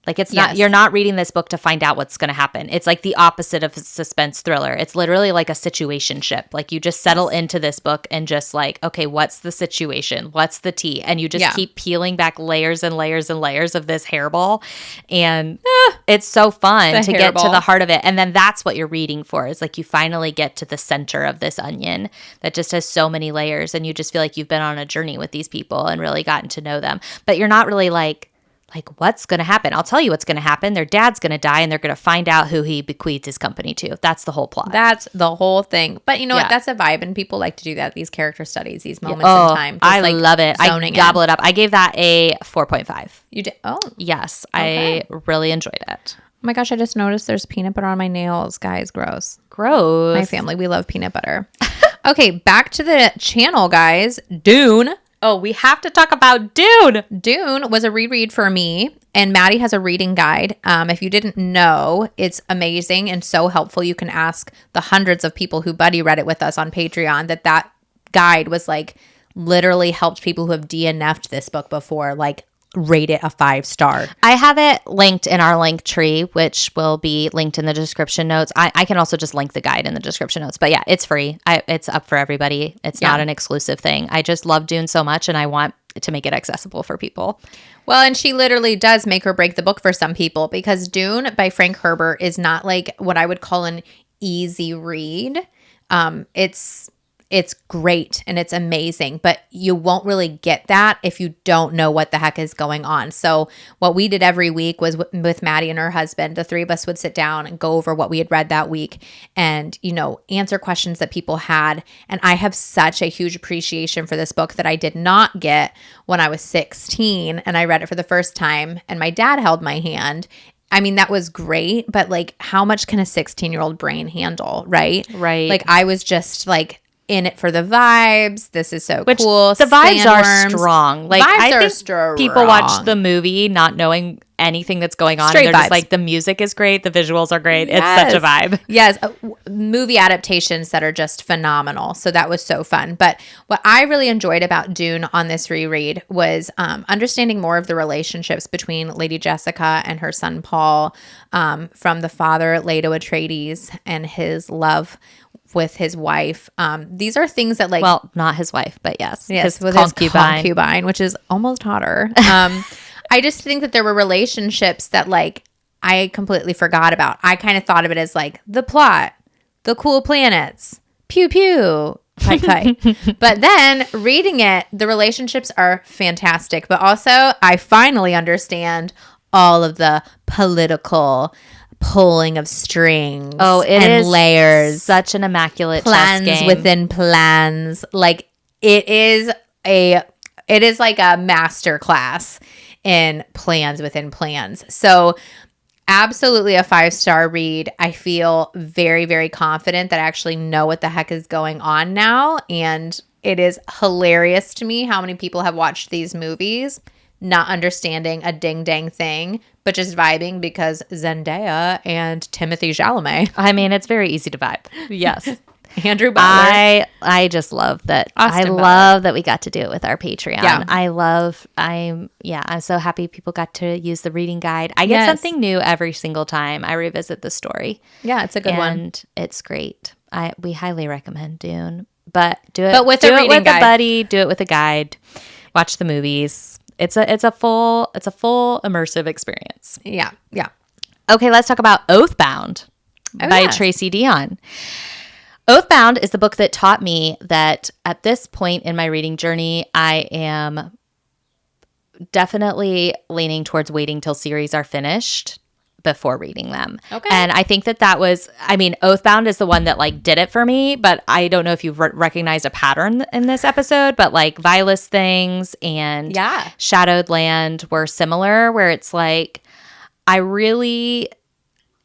Like it's not, you're not reading this book to find out what's going to happen. It's like the opposite of a suspense thriller. It's literally like a situationship. Like you just settle into this book and just like, okay, what's the situation? What's the tea? And you just keep peeling back layers and layers and layers of this hairball. And it's so fun to get to the heart of it. And then that's what you're reading for. Is like you finally get to the center of this onion that just has so many layers. And you just feel like you've been on a journey with these people and really gotten to know them. But you're not really like, what's going to happen? I'll tell you what's going to happen. Their dad's going to die, and they're going to find out who he bequeathed his company to. That's the whole plot. That's the whole thing. But you know what? That's a vibe, and people like to do that, these character studies, these moments in time. Just I love it. I gobble it up. I gave that a 4.5. You did? Oh. Yes. Okay. I really enjoyed it. Oh my gosh, I just noticed there's peanut butter on my nails. Guys, gross. Gross. My family, we love peanut butter. Okay, back to the channel, guys. Dune. Oh, we have to talk about Dune. Dune was a reread for me, and Maddie has a reading guide. If you didn't know, it's amazing and so helpful. You can ask the hundreds of people who buddy read it with us on Patreon that guide was like literally helped people who have DNF'd this book before, like rate it a 5-star. I have it linked in our link tree, which will be linked in the description notes. I can also just link the guide in the description notes. But yeah, it's free. It's up for everybody. It's not an exclusive thing. I just love Dune so much, and I want to make it accessible for people. Well, and she literally does make or break the book for some people, because Dune by Frank Herbert is not like what I would call an easy read. It's great and it's amazing, but you won't really get that if you don't know what the heck is going on. So what we did every week was with Maddie and her husband, the three of us would sit down and go over what we had read that week and, answer questions that people had. And I have such a huge appreciation for this book that I did not get when I was 16 and I read it for the first time and my dad held my hand. I mean, that was great, but like how much can a 16-year-old brain handle, right? Right. Like I was just like in it for the vibes. This is so cool. The vibes are strong. Like I think strong. People watch the movie not knowing anything that's going on. Straight and they're vibes. just like, the music is great. The visuals are great. Yes. It's such a vibe. Yes. Movie adaptations that are just phenomenal. So that was so fun. But what I really enjoyed about Dune on this reread was understanding more of the relationships between Lady Jessica and her son Paul, from the father, Leto Atreides, and his love with his wife. These are things that like... Well, not his wife, but yes. With his concubine, which is almost hotter. I just think that there were relationships that like I completely forgot about. I kind of thought of it as like the plot, the cool planets, pew pew, pike pike. But then reading it, the relationships are fantastic. But also I finally understand all of the political pulling of strings and layers. Such an immaculate plans chess game. Within plans. Like it is like a master class in plans within plans. So absolutely a 5-star read. I feel very, very confident that I actually know what the heck is going on now. And it is hilarious to me how many people have watched these movies not understanding a ding dang thing, but just vibing because Zendaya and Timothée Chalamet. I mean, it's very easy to vibe. Yes. Andrew Butler. I just love that. Austin love that we got to do it with our Patreon. Yeah. I'm so happy people got to use the reading guide. I get something new every single time I revisit the story. Yeah, it's a good one. And it's great. We highly recommend Dune. But do it with a buddy, do it with a guide. Watch the movies. It's a full immersive experience. Yeah. Yeah. Okay, let's talk about Oathbound by Tracy Deonn. Oathbound is the book that taught me that at this point in my reading journey, I am definitely leaning towards waiting till series are finished before reading them. Okay. And I think that was, Oathbound is the one that like did it for me, but I don't know if you've recognized a pattern in this episode, but like Vilest things and Shadowed Land were similar, where it's like,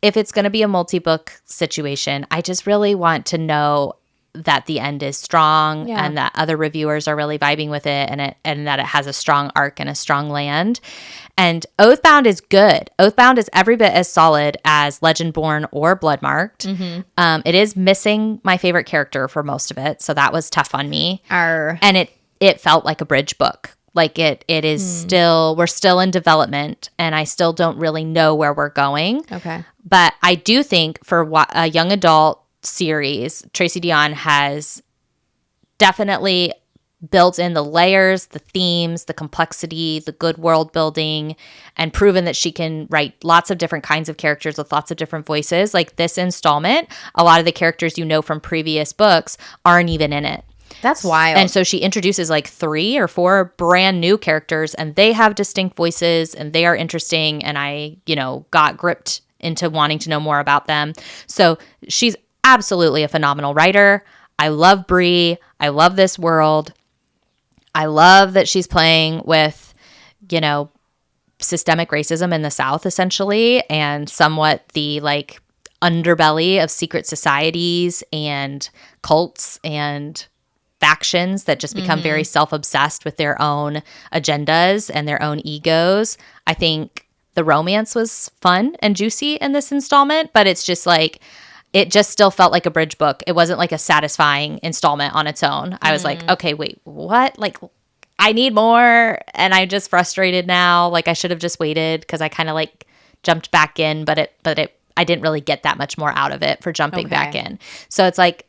if it's going to be a multi-book situation, I just really want to know that the end is strong and that other reviewers are really vibing with it and that it has a strong arc and a strong land. And Oathbound is good. Oathbound is every bit as solid as Legendborn or Bloodmarked. Mm-hmm. It is missing my favorite character for most of it, so that was tough on me. And it felt like a bridge book. Like it is we're still in development, and I still don't really know where we're going. Okay. But I do think for a young adult series, Tracy Deonn has definitely built in the layers, the themes, the complexity, the good world building, and proven that she can write lots of different kinds of characters with lots of different voices. Like this installment, a lot of the characters you know from previous books aren't even in it. That's wild. And so she introduces like 3 or 4 brand new characters, and they have distinct voices and they are interesting, and I, got gripped into wanting to know more about them. So she's absolutely a phenomenal writer. I love Bree. I love this world. I love that she's playing with, systemic racism in the South, essentially, and somewhat the like underbelly of secret societies and cults and factions that just become very self-obsessed with their own agendas and their own egos. I think the romance was fun and juicy in this installment, but it's just like, it just still felt like a bridge book. It wasn't like a satisfying installment on its own. I was like, okay, wait, what? Like, I need more, and I'm just frustrated now. Like, I should have just waited because I kind of like jumped back in, but I didn't really get that much more out of it for jumping back in. So it's like,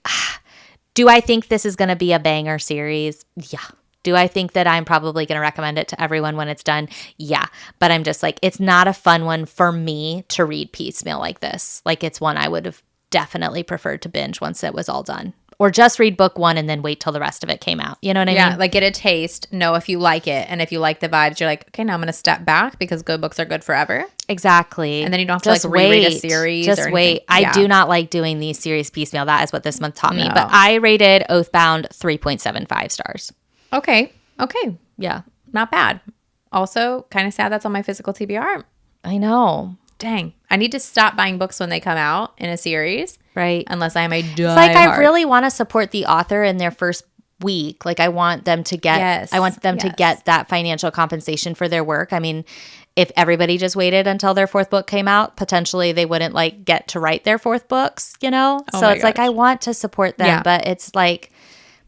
do I think this is going to be a banger series? Yeah. Do I think that I'm probably going to recommend it to everyone when it's done? Yeah. But I'm just like, it's not a fun one for me to read piecemeal like this. Like, it's one I would have definitely preferred to binge once it was all done. or just read book 1 and then wait till the rest of it came out. You know what I mean? Yeah, like get a taste, know if you like it. And if you like the vibes, you're like, okay, now I'm going to step back because good books are good forever. Exactly. And then you don't have to like reread a series. Just wait. I do not like doing these series piecemeal. That is what this month taught me. But I rated Oathbound 3.75 stars. Okay. Yeah. Not bad. Also, kind of sad that's on my physical TBR. I know. Dang. I need to stop buying books when they come out in a series. Right. Unless I am a It's like I really want to support the author in their first week. Like I want them to get to get that financial compensation for their work. I mean, if everybody just waited until their 4th book came out, potentially they wouldn't like get to write their 4th books, you know? So it's like I want to support them, but it's like,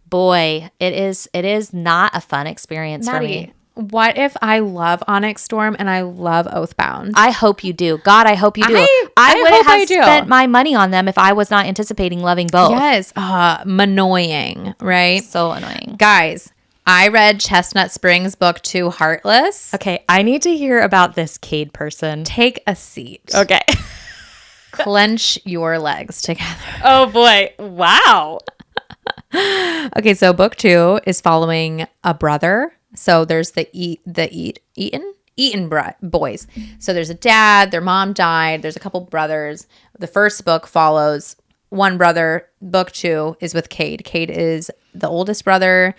boy, it is not a fun experience Maddie, for me. What if I love Onyx Storm and I love Oathbound? I hope you do. God, I hope you do. I wouldn't have spent my money on them if I was not anticipating loving both. Yes. Annoying, right? So annoying. Guys, I read Chestnut Springs book 2, Heartless. Okay, I need to hear about this Cade person. Take a seat. Okay. Clench your legs together. Oh boy. Wow. Okay, so book 2 is following a brother. So there's the Eaton boys. So there's a dad, their mom died, there's a couple brothers. The first book follows one brother. Book 2 is with Cade. Cade is the oldest brother.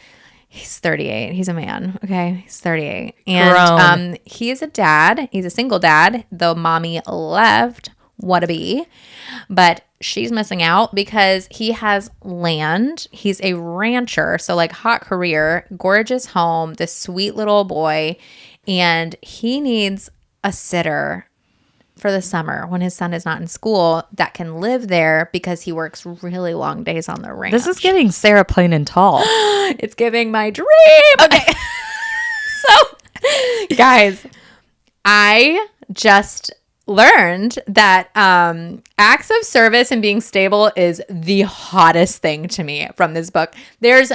He's 38. He's a man. Okay. He's 38. And he is a dad. He's a single dad. The mommy left. What a bee. But she's missing out because he has land. He's a rancher. So like hot career, gorgeous home, this sweet little boy. And he needs a sitter for the summer when his son is not in school that can live there because he works really long days on the ranch. This is giving Sarah Plain and Tall. It's giving my dream. Okay. So guys, I just learned that acts of service and being stable is the hottest thing to me from this book. There's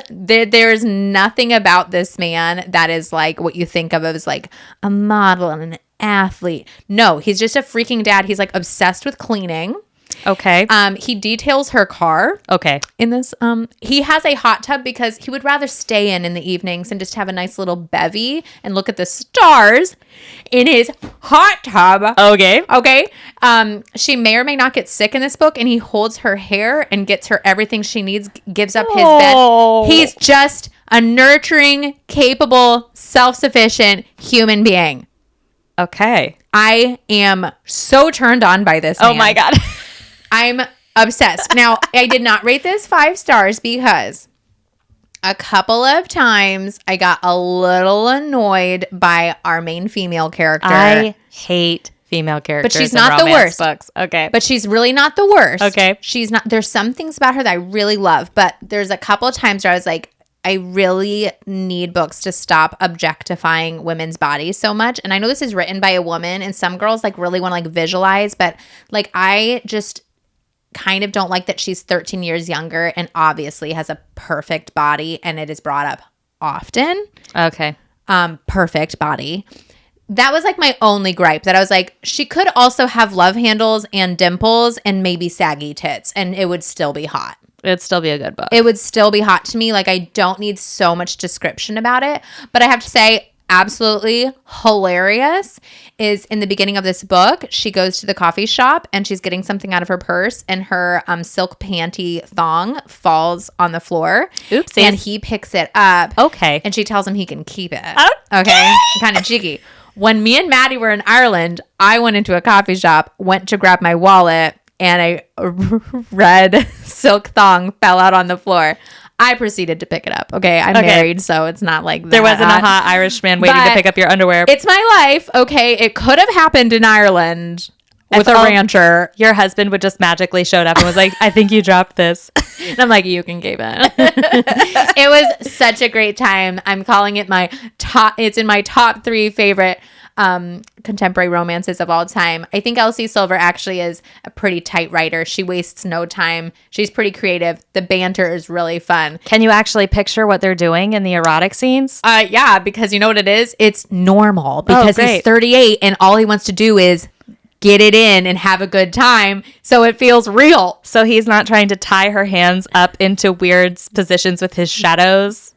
nothing about this man that is like what you think of as like a model and an athlete. No, he's just a freaking dad. He's like obsessed with cleaning. Okay. He details her car. Okay. In this, he has a hot tub because he would rather stay in the evenings and just have a nice little bevy and look at the stars in his hot tub. Okay. Okay. She may or may not get sick in this book, and he holds her hair and gets her everything she needs, gives up his bed. He's just a nurturing, capable, self-sufficient human being. Okay. I am so turned on by this man. Oh my God. I'm obsessed. Now, I did not rate this 5 stars because a couple of times I got a little annoyed by our main female character. I hate female characters. But she's not the worst. Books. Okay. But she's really not the worst. Okay. She's not. There's some things about her that I really love, but there's a couple of times where I was like, I really need books to stop objectifying women's bodies so much. And I know this is written by a woman, and some girls like really want to like visualize, but like I just kind of don't like that she's 13 years younger and obviously has a perfect body, and it is brought up often. Okay. Perfect body. That was like my only gripe, that I was like, she could also have love handles and dimples and maybe saggy tits, and it would still be hot. It'd still be a good book. It would still be hot to me. Like, I don't need so much description about it. But I have to say, absolutely hilarious is in the beginning of this book, she goes to the coffee shop and she's getting something out of her purse, and her silk panty thong falls on the floor. Oopsies. And he picks it up. Okay. And she tells him he can keep it. Okay. Kind of cheeky. When me and Maddie were in Ireland, I went into a coffee shop, went to grab my wallet, and a red silk thong fell out on the floor. I proceeded to pick it up. Okay, I'm married, so it's not like that. There wasn't a hot Irishman waiting to pick up your underwear. It's my life. Okay, it could have happened in Ireland with a rancher. Your husband would just magically showed up and was like, I think you dropped this. And I'm like, you can keep it. It was such a great time. I'm calling it my top. It's in my top 3 favorite contemporary romances of all time. I think Elsie Silver actually is a pretty tight writer. She wastes no time. She's pretty creative. The banter is really fun. Can you actually picture what they're doing in the erotic scenes? Yeah, because you know what it is? It's normal because he's 38 and all he wants to do is get it in and have a good time so it feels real. So he's not trying to tie her hands up into weird positions with his shadows.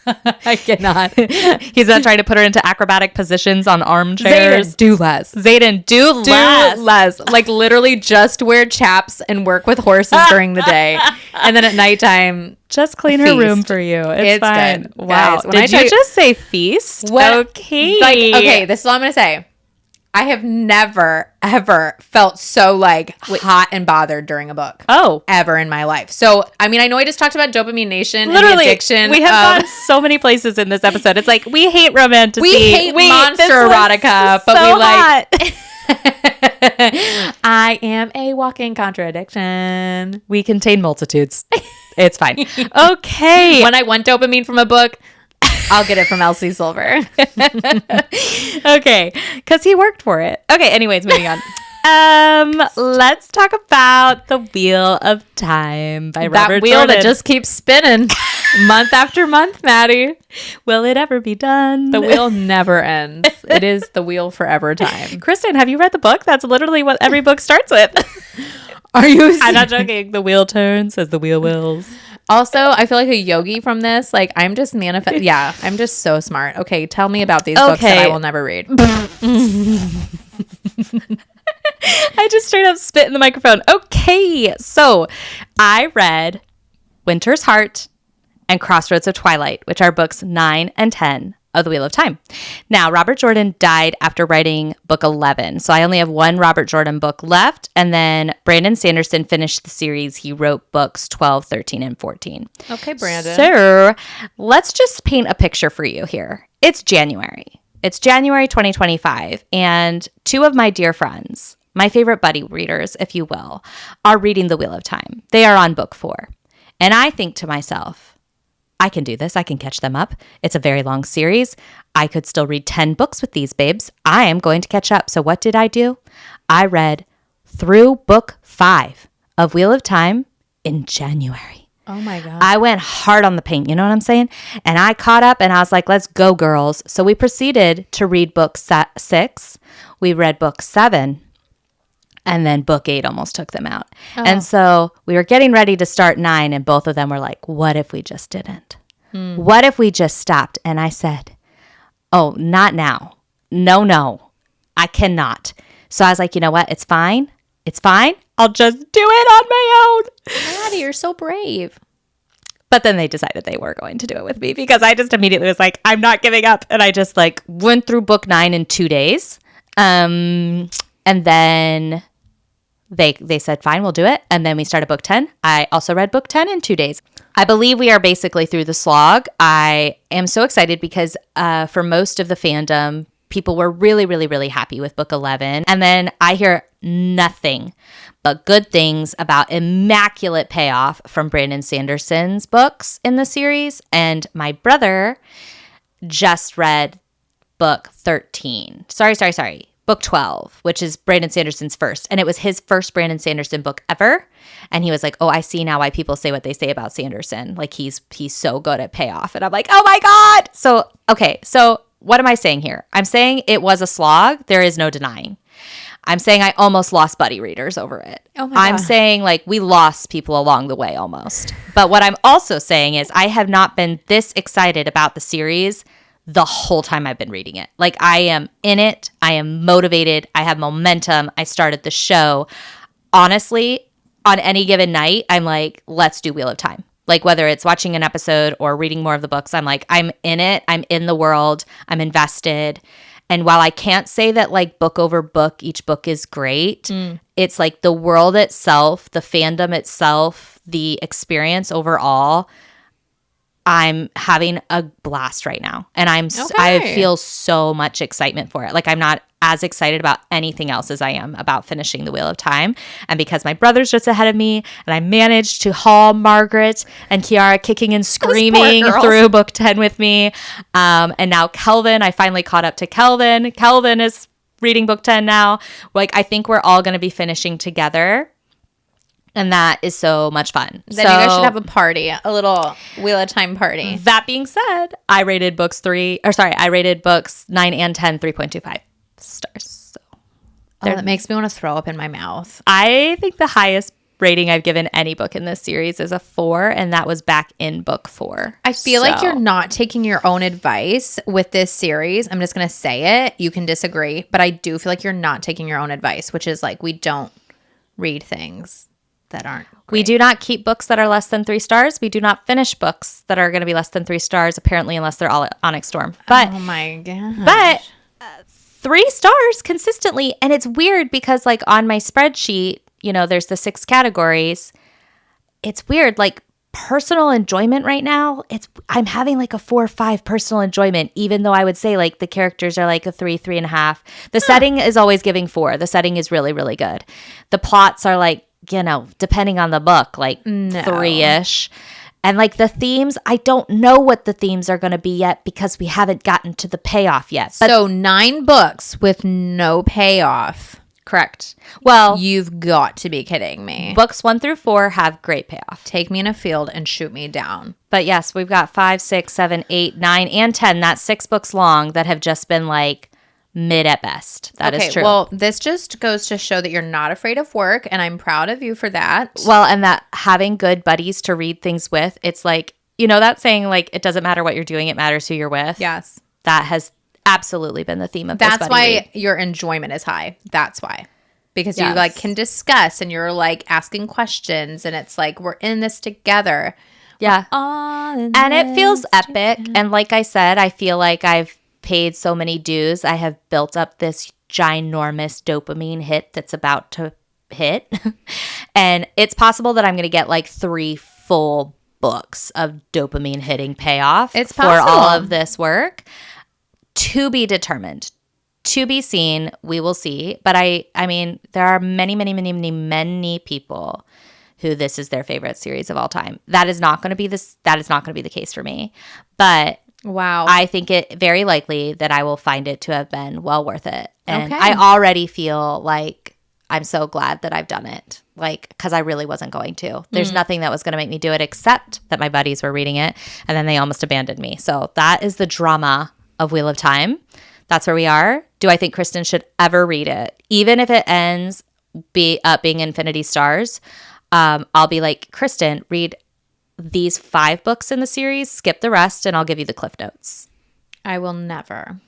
I cannot. He's not trying to put her into acrobatic positions on armchairs. Zayden, do less. Zayden, do less. Like literally just wear chaps and work with horses during the day. And then at nighttime, just clean her room for you. It's fine. Good. Wow. Guys, Did you just say feast? Okay. Okay, this is all I'm going to say. I have never, ever felt so like hot and bothered during a book. Oh. Ever in my life. So, I mean, I know I just talked about Dopamine Nation Literally, and the addiction. We have gone so many places in this episode. It's like, we hate romantasy. We hate monster erotica, but we like... I am a walking contradiction. We contain multitudes. It's fine. Okay. When I want dopamine from a book, I'll get it from Elsie Silver. Okay. Because he worked for it. Okay. Anyways, moving on. Let's talk about The Wheel of Time by Robert That wheel Jordan. that just keeps spinning month after month, Maddie. Will it ever be done? The wheel never ends. It is the wheel forever time. Kristen, have you read the book? That's literally what every book starts with. Are you? I'm not joking. The wheel turns as the wheel wills. Also, I feel like a yogi from this. Like, I'm just Yeah, I'm just so smart. Okay, tell me about these books that I will never read. I just straight up spit in the microphone. Okay, so I read Winter's Heart and Crossroads of Twilight, which are books 9 and 10 of The Wheel of Time. Now, Robert Jordan died after writing book 11, so I only have one Robert Jordan book left, and then Brandon Sanderson finished the series. He wrote books 12, 13, and 14. Okay, Brandon. So let's just paint a picture for you here. It's January. It's January 2025, and two of my dear friends, my favorite buddy readers, if you will, are reading The Wheel of Time. They are on book 4. And I think to myself, I can do this. I can catch them up. It's a very long series. I could still read 10 books with these babes. I am going to catch up. So what did I do? I read through book 5 of Wheel of Time in January. Oh my God. I went hard on the paint. You know what I'm saying? And I caught up and I was like, let's go, girls. So we proceeded to read book 6. We read book 7. And then book 8 almost took them out. Oh. And so we were getting ready to start 9, and both of them were like, what if we just didn't? What if we just stopped? And I said, oh, not now. No, I cannot. So I was like, you know what? It's fine. I'll just do it on my own. Maddie, you're so brave. But then they decided they were going to do it with me because I just immediately was like, I'm not giving up. And I just like went through book 9 in 2 days. And then... They said, fine, we'll do it. And then we started book 10. I also read book 10 in 2 days. I believe we are basically through the slog. I am so excited because for most of the fandom, people were really, really, really happy with book 11. And then I hear nothing but good things about immaculate payoff from Brandon Sanderson's books in the series. And my brother just read book 13. Sorry. Book 12, which is Brandon Sanderson's first. And it was his first Brandon Sanderson book ever. And he was like, oh, I see now why people say what they say about Sanderson. Like, he's so good at payoff. And I'm like, oh my God. So, okay. So what am I saying here? I'm saying it was a slog. There is no denying. I'm saying I almost lost buddy readers over it. Oh my God. I'm saying like we lost people along the way almost. But what I'm also saying is I have not been this excited about the series the whole time I've been reading it. Like, I am in it. I am motivated. I have momentum. I started the show. Honestly, on any given night, I'm like, let's do Wheel of Time. Like, whether it's watching an episode or reading more of the books, I'm like, I'm in it. I'm in the world. I'm invested. And while I can't say that, like, book over book, each book is great, it's like the world itself, the fandom itself, the experience overall, I'm having a blast right now. And I feel so much excitement for it. Like, I'm not as excited about anything else as I am about finishing The Wheel of Time. And because my brother's just ahead of me and I managed to haul Margaret and Kiara kicking and screaming through book 10 with me. And now Kelvin, I finally caught up to Kelvin. Kelvin is reading book 10 now. Like, I think we're all going to be finishing together. And that is so much fun. Then you guys should have a party, a little Wheel of Time party. That being said, I rated books 9 and 10 3.25 stars. So That makes me want to throw up in my mouth. I think the highest rating I've given any book in this series is a 4, and that was back in book 4. I feel like you're not taking your own advice with this series. I'm just going to say it. You can disagree, but I do feel like you're not taking your own advice, which is like we don't read things that aren't great. We do not keep books that are less than 3 stars. We do not finish books that are going to be less than 3 stars, apparently, unless they're all Onyx Storm. But, oh my gosh. But 3 stars consistently, and it's weird because like on my spreadsheet, you know, there's the 6 categories. It's weird, like personal enjoyment right now. I'm having like a 4 or 5 personal enjoyment, even though I would say like the characters are like a 3, 3.5. The setting is always giving 4. The setting is really, really good. The plots are like, you know, depending on the book, like 3-ish. And like the themes, I don't know what the themes are going to be yet because we haven't gotten to the payoff yet. But so 9 books with no payoff. Correct. Well, you've got to be kidding me. Books 1 through 4 have great payoff. Take me in a field and shoot me down. But yes, we've got 5, 6, 7, 8, 9, and 10. That's 6 books long that have just been like mid at best. That is true. Well, this just goes to show that you're not afraid of work, and I'm proud of you for that. Well, and that having good buddies to read things with, it's like, you know, that saying like, it doesn't matter what you're doing, it matters who you're with. Yes. That has absolutely been the theme of this. That's why your enjoyment is high. That's why. Because you like can discuss and you're like asking questions and it's like we're in this together. Yeah. And it feels epic. And like I said, I feel like I've paid so many dues. I have built up this ginormous dopamine hit that's about to hit. And it's possible that I'm going to get like 3 full books of dopamine hitting payoff it's for all of this work. To be determined. To be seen, we will see. But I mean, there are many people who this is their favorite series of all time. That is not going to be the case for me. But wow, I think it very likely that I will find it to have been well worth it. And I already feel like I'm so glad that I've done it. Like, because I really wasn't going to. There's nothing that was going to make me do it except that my buddies were reading it, and then they almost abandoned me. So that is the drama of Wheel of Time. That's where we are. Do I think Kristen should ever read it? Even if it ends up being Infinity Stars, I'll be like, Kristen, read these 5 books in the series, skip the rest, and I'll give you the cliff notes. I will never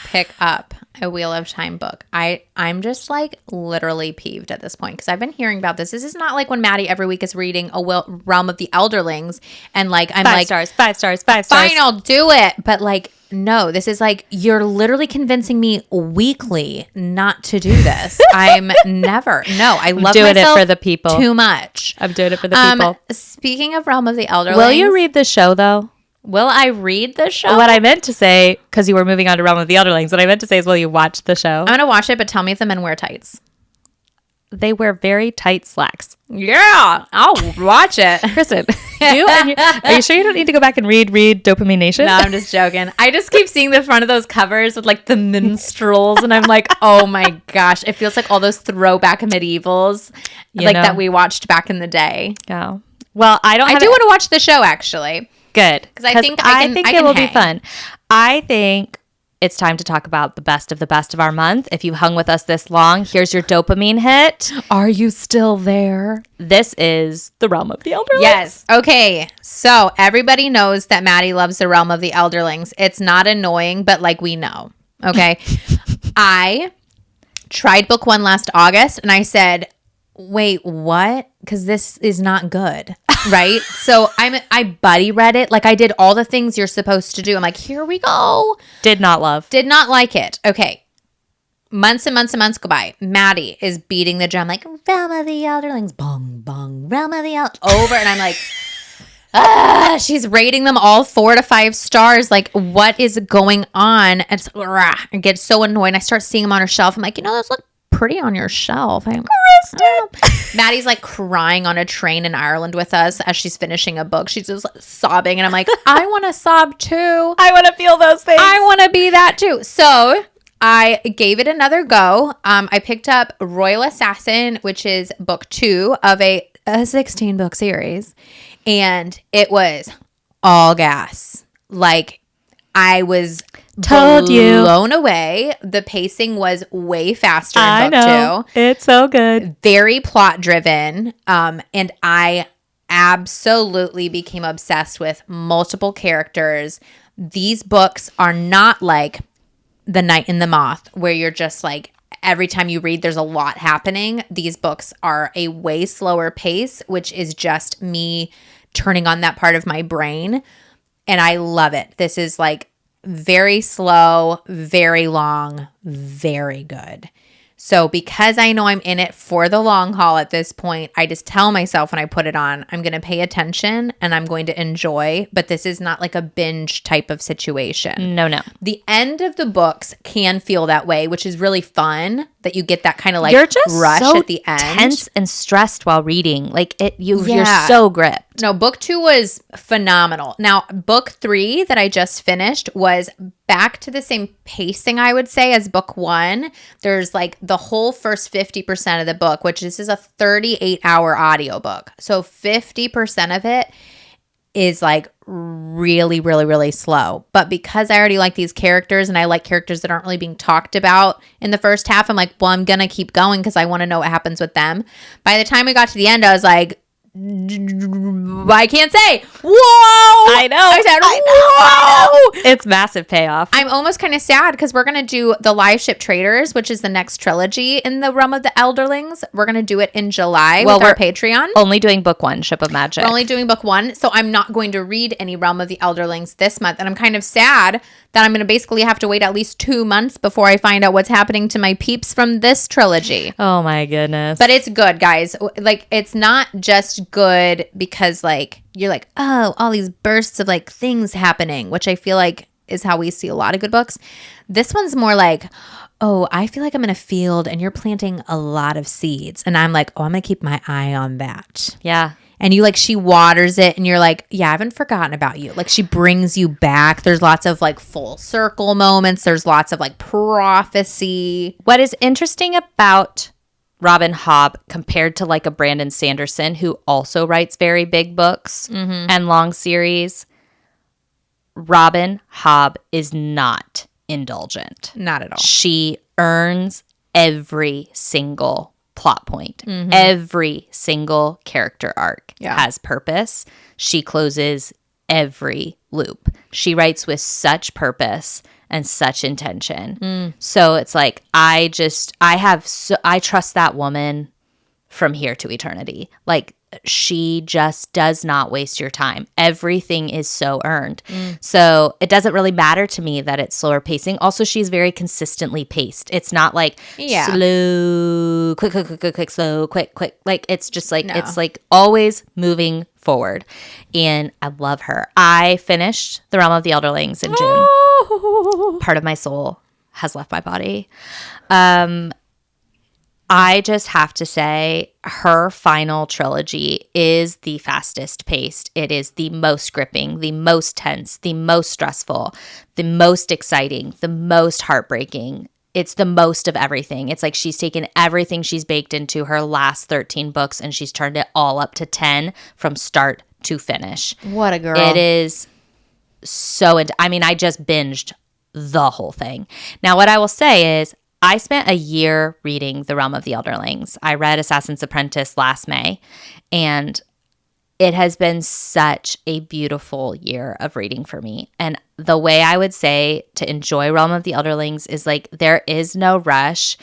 pick up a Wheel of Time book. I'm just like literally peeved at this point because I've been hearing about this. This is not like when Maddie every week is reading Realm of the Elderlings and like I'm 5 like stars, 5 stars, 5 fine, stars. I'll do it. But like no, this is like you're literally convincing me weekly not to do this. I'm never. No, I love doing myself it for the people too much. I'm doing it for the people. Speaking of Realm of the Elderlings, will you read the show though? Will I read the show? What I meant to say, because you were moving on to Realm of the Elderlings, what I meant to say is, will you watch the show? I'm going to watch it, but tell me if the men wear tights. They wear very tight slacks. Yeah, I'll watch it. Kristen, are you sure you don't need to go back and read Dopamine Nation? No, I'm just joking. I just keep seeing the front of those covers with like the minstrels, and I'm like, oh my gosh. It feels like all those throwback medievals that we watched back in the day. Yeah. Well, I do want to watch the show, actually. Good. Because I think it will be fun. I think it's time to talk about the best of our month. If you hung with us this long, here's your dopamine hit. Are you still there? This is the Realm of the Elderlings. Yes. Okay. So everybody knows that Maddie loves the Realm of the Elderlings. It's not annoying, but like we know. Okay. I tried book 1 last August and I said, wait, what? Because this is not good, right? So I buddy read it. Like I did all the things you're supposed to do. I'm like, here we go. Did not like it. Okay. Months and months and months go by. Maddie is beating the drum like, Realm of the Elderlings, bong, bong, Realm of the over. And I'm like, she's rating them all 4 to 5 stars. Like, what is going on? And I get so annoyed. I start seeing them on her shelf. I'm like, those look pretty on your shelf. Kristen. Maddie's like crying on a train in Ireland with us as she's finishing a book. She's just sobbing. And I'm like, I want to sob too. I want to feel those things. I want to be that too. So I gave it another go. I picked up Royal Assassin, which is book 2 of a 16 book series. And it was all gas. Like I was Told you. Blown away. The pacing was way faster in book 2. It's so good. Very plot driven. And I absolutely became obsessed with multiple characters. These books are not like The Night and the Moth, where you're just like, every time you read, there's a lot happening. These books are a way slower pace, which is just me turning on that part of my brain. And I love it. This is like very slow, very long, very good. So because I know I'm in it for the long haul at this point, I just tell myself when I put it on, I'm going to pay attention and I'm going to enjoy. But this is not like a binge type of situation. No. The end of the books can feel that way, which is really fun that you get that kind of like You're just rush so at the end. Tense and stressed while reading. Like you're so gripped. No, book 2 was phenomenal. Now, book 3 that I just finished was back to the same pacing, I would say, as book 1. There's like the whole first 50% of the book, which this is a 38-hour audiobook. So 50% of it is like really, really, really slow. But because I already like these characters and I like characters that aren't really being talked about in the first half, I'm like, well, I'm going to keep going because I want to know what happens with them. By the time we got to the end, I was like, I can't say. Whoa! I know. I said, whoa! It's massive payoff. I'm almost kind of sad because we're going to do the Live Ship Traders, which is the next trilogy in the realm of the Elderlings. We're going to do it in July with our Patreon. Only doing book 1, Ship of Magic. We're only doing book 1. So I'm not going to read any Realm of the Elderlings this month. And I'm kind of sad that I'm going to basically have to wait at least 2 months before I find out what's happening to my peeps from this trilogy. Oh my goodness. But it's good, guys. Like, it's not just good because like you're like, oh, all these bursts of like things happening, which I feel like is how we see a lot of good books. This one's more like, oh, I feel like I'm in a field and you're planting a lot of seeds. And I'm like, oh, I'm going to keep my eye on that. Yeah. And you like, she waters it and you're like, yeah, I haven't forgotten about you. Like, she brings you back. There's lots of like full circle moments. There's lots of like prophecy. What is interesting about Robin Hobb compared to like a Brandon Sanderson, who also writes very big books and long series, Robin Hobb is not indulgent. Not at all. She earns every single plot point. Every single character arc has purpose. She closes every loop. She writes with such purpose and such intention. So it's like, I trust that woman from here to eternity. Like, she just does not waste your time. Everything is so earned. So it doesn't really matter to me that it's slower pacing. Also, she's very consistently paced. It's not like slow, quick, slow, quick. Like, it's just like, it's like always moving forward. And I love her. I finished The Realm of the Elderlings in June. Part of my soul has left my body. I just have to say her final trilogy is the fastest paced. It is the most gripping, the most tense, the most stressful, the most exciting, the most heartbreaking. It's the most of everything. It's like she's taken everything she's baked into her last 13 books and she's turned it all up to 10 from start to finish. What a girl. It is so, I just binged the whole thing. Now, what I will say is, I spent a year reading The Realm of the Elderlings. I read Assassin's Apprentice last May, and it has been such a beautiful year of reading for me. And the way I would say to enjoy Realm of the Elderlings is like, there is no rush.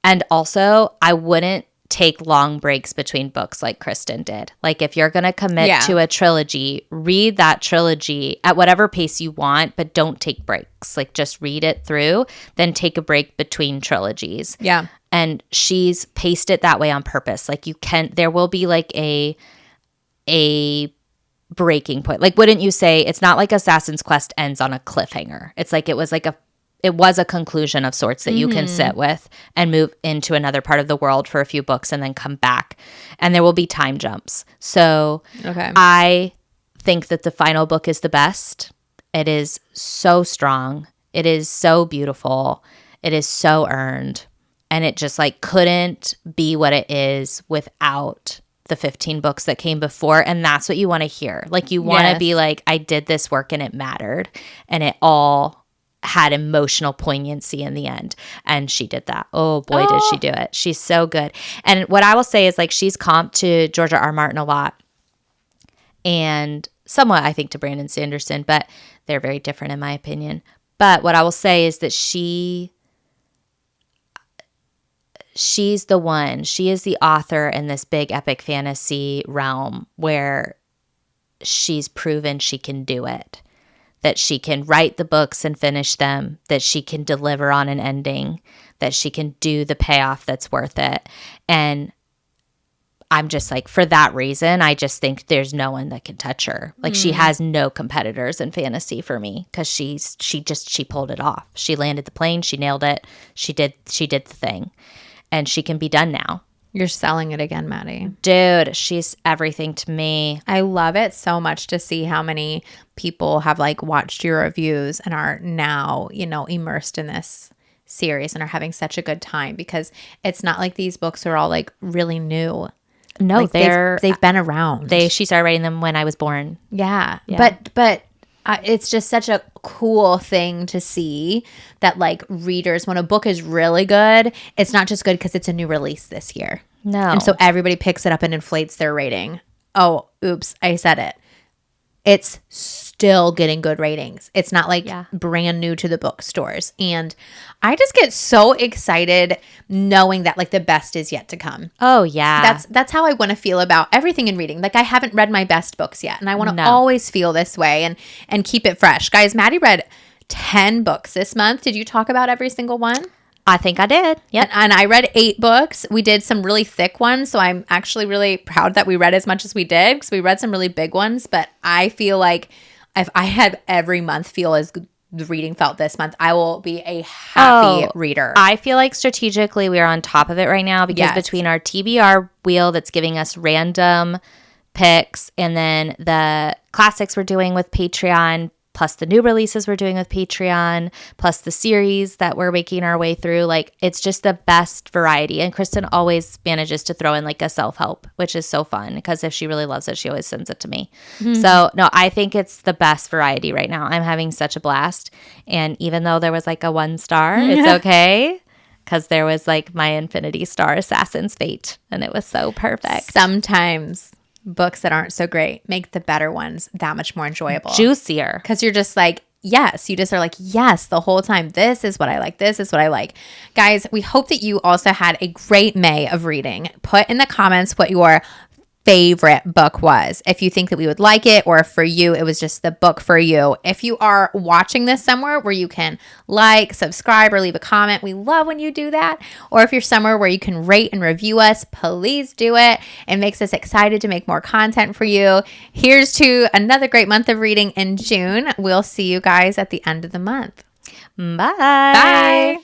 And also, I wouldn't take long breaks between books like Kristen did. Like, if you're going to commit to a trilogy, read that trilogy at whatever pace you want, but don't take breaks. Like, just read it through, then take a break between trilogies. Yeah. And she's paced it that way on purpose. Like, there will be like a breaking point. Like, wouldn't you say it's not like Assassin's Quest ends on a cliffhanger? It's like it was a conclusion of sorts that you can sit with and move into another part of the world for a few books and then come back. And there will be time jumps. So I think that the final book is the best. It is so strong. It is so beautiful. It is so earned. And it just like couldn't be what it is without the 15 books that came before. And that's what you want to hear. Like, you want to be like, I did this work and it mattered. And it all had emotional poignancy in the end. And she did that. Oh boy, did she do it. She's so good. And what I will say is like she's comped to George R. Martin a lot. And somewhat, I think, to Brandon Sanderson, but they're very different in my opinion. But what I will say is that she's the one. She is the author in this big epic fantasy realm where she's proven she can do it. That she can write the books and finish them, that she can deliver on an ending, that she can do the payoff that's worth it. And I'm just like, for that reason, I just think there's no one that can touch her. Like she has no competitors in fantasy for me because she pulled it off. She landed the plane. She nailed it. She did the thing, and she can be done now. You're selling it again, Maddie. Dude, she's everything to me. I love it so much to see how many people have like watched your reviews and are now, immersed in this series and are having such a good time, because it's not like these books are all like really new. No, like they've been around. She started writing them when I was born. Yeah. But it's just such a cool thing to see that like readers, when a book is really good, it's not just good because it's a new release this year. No. And so everybody picks it up and inflates their rating. Oh, oops, I said it. It's still getting good ratings. It's not like brand new to the bookstores. And I just get so excited knowing that like the best is yet to come. Oh, yeah. That's how I want to feel about everything in reading. Like I haven't read my best books yet. And I want to always feel this way and keep it fresh. Guys, Maddie read 10 books this month. Did you talk about every single one? I think I did. Yep. And I read 8 books. We did some really thick ones. So I'm actually really proud that we read as much as we did, because we read some really big ones. But I feel like if I had every month feel as the reading felt this month, I will be a happy reader. I feel like strategically we are on top of it right now, because between our TBR wheel that's giving us random picks, and then the classics we're doing with Patreon, plus the new releases we're doing with Patreon, plus the series that we're making our way through. Like, it's just the best variety. And Kristen always manages to throw in like a self-help, which is so fun, because if she really loves it, she always sends it to me. Mm-hmm. So no, I think it's the best variety right now. I'm having such a blast. And even though there was like a 1 star, it's okay, because there was like my Infinity Star Assassin's Fate, and it was so perfect. Sometimes books that aren't so great make the better ones that much more enjoyable. Juicier. Because you're just like, yes. You just are like, yes, the whole time. This is what I like. This is what I like. Guys, we hope that you also had a great May of reading. Put in the comments what your favorite book was, if you think that we would like it, or if for you it was just the book for you. If you are watching this somewhere where you can like, subscribe, or leave a comment, we love when you do that. Or if you're somewhere where you can rate and review us, please do it. It makes us excited to make more content for you. Here's to another great month of reading in June. We'll see you guys at the end of the month. Bye. Bye.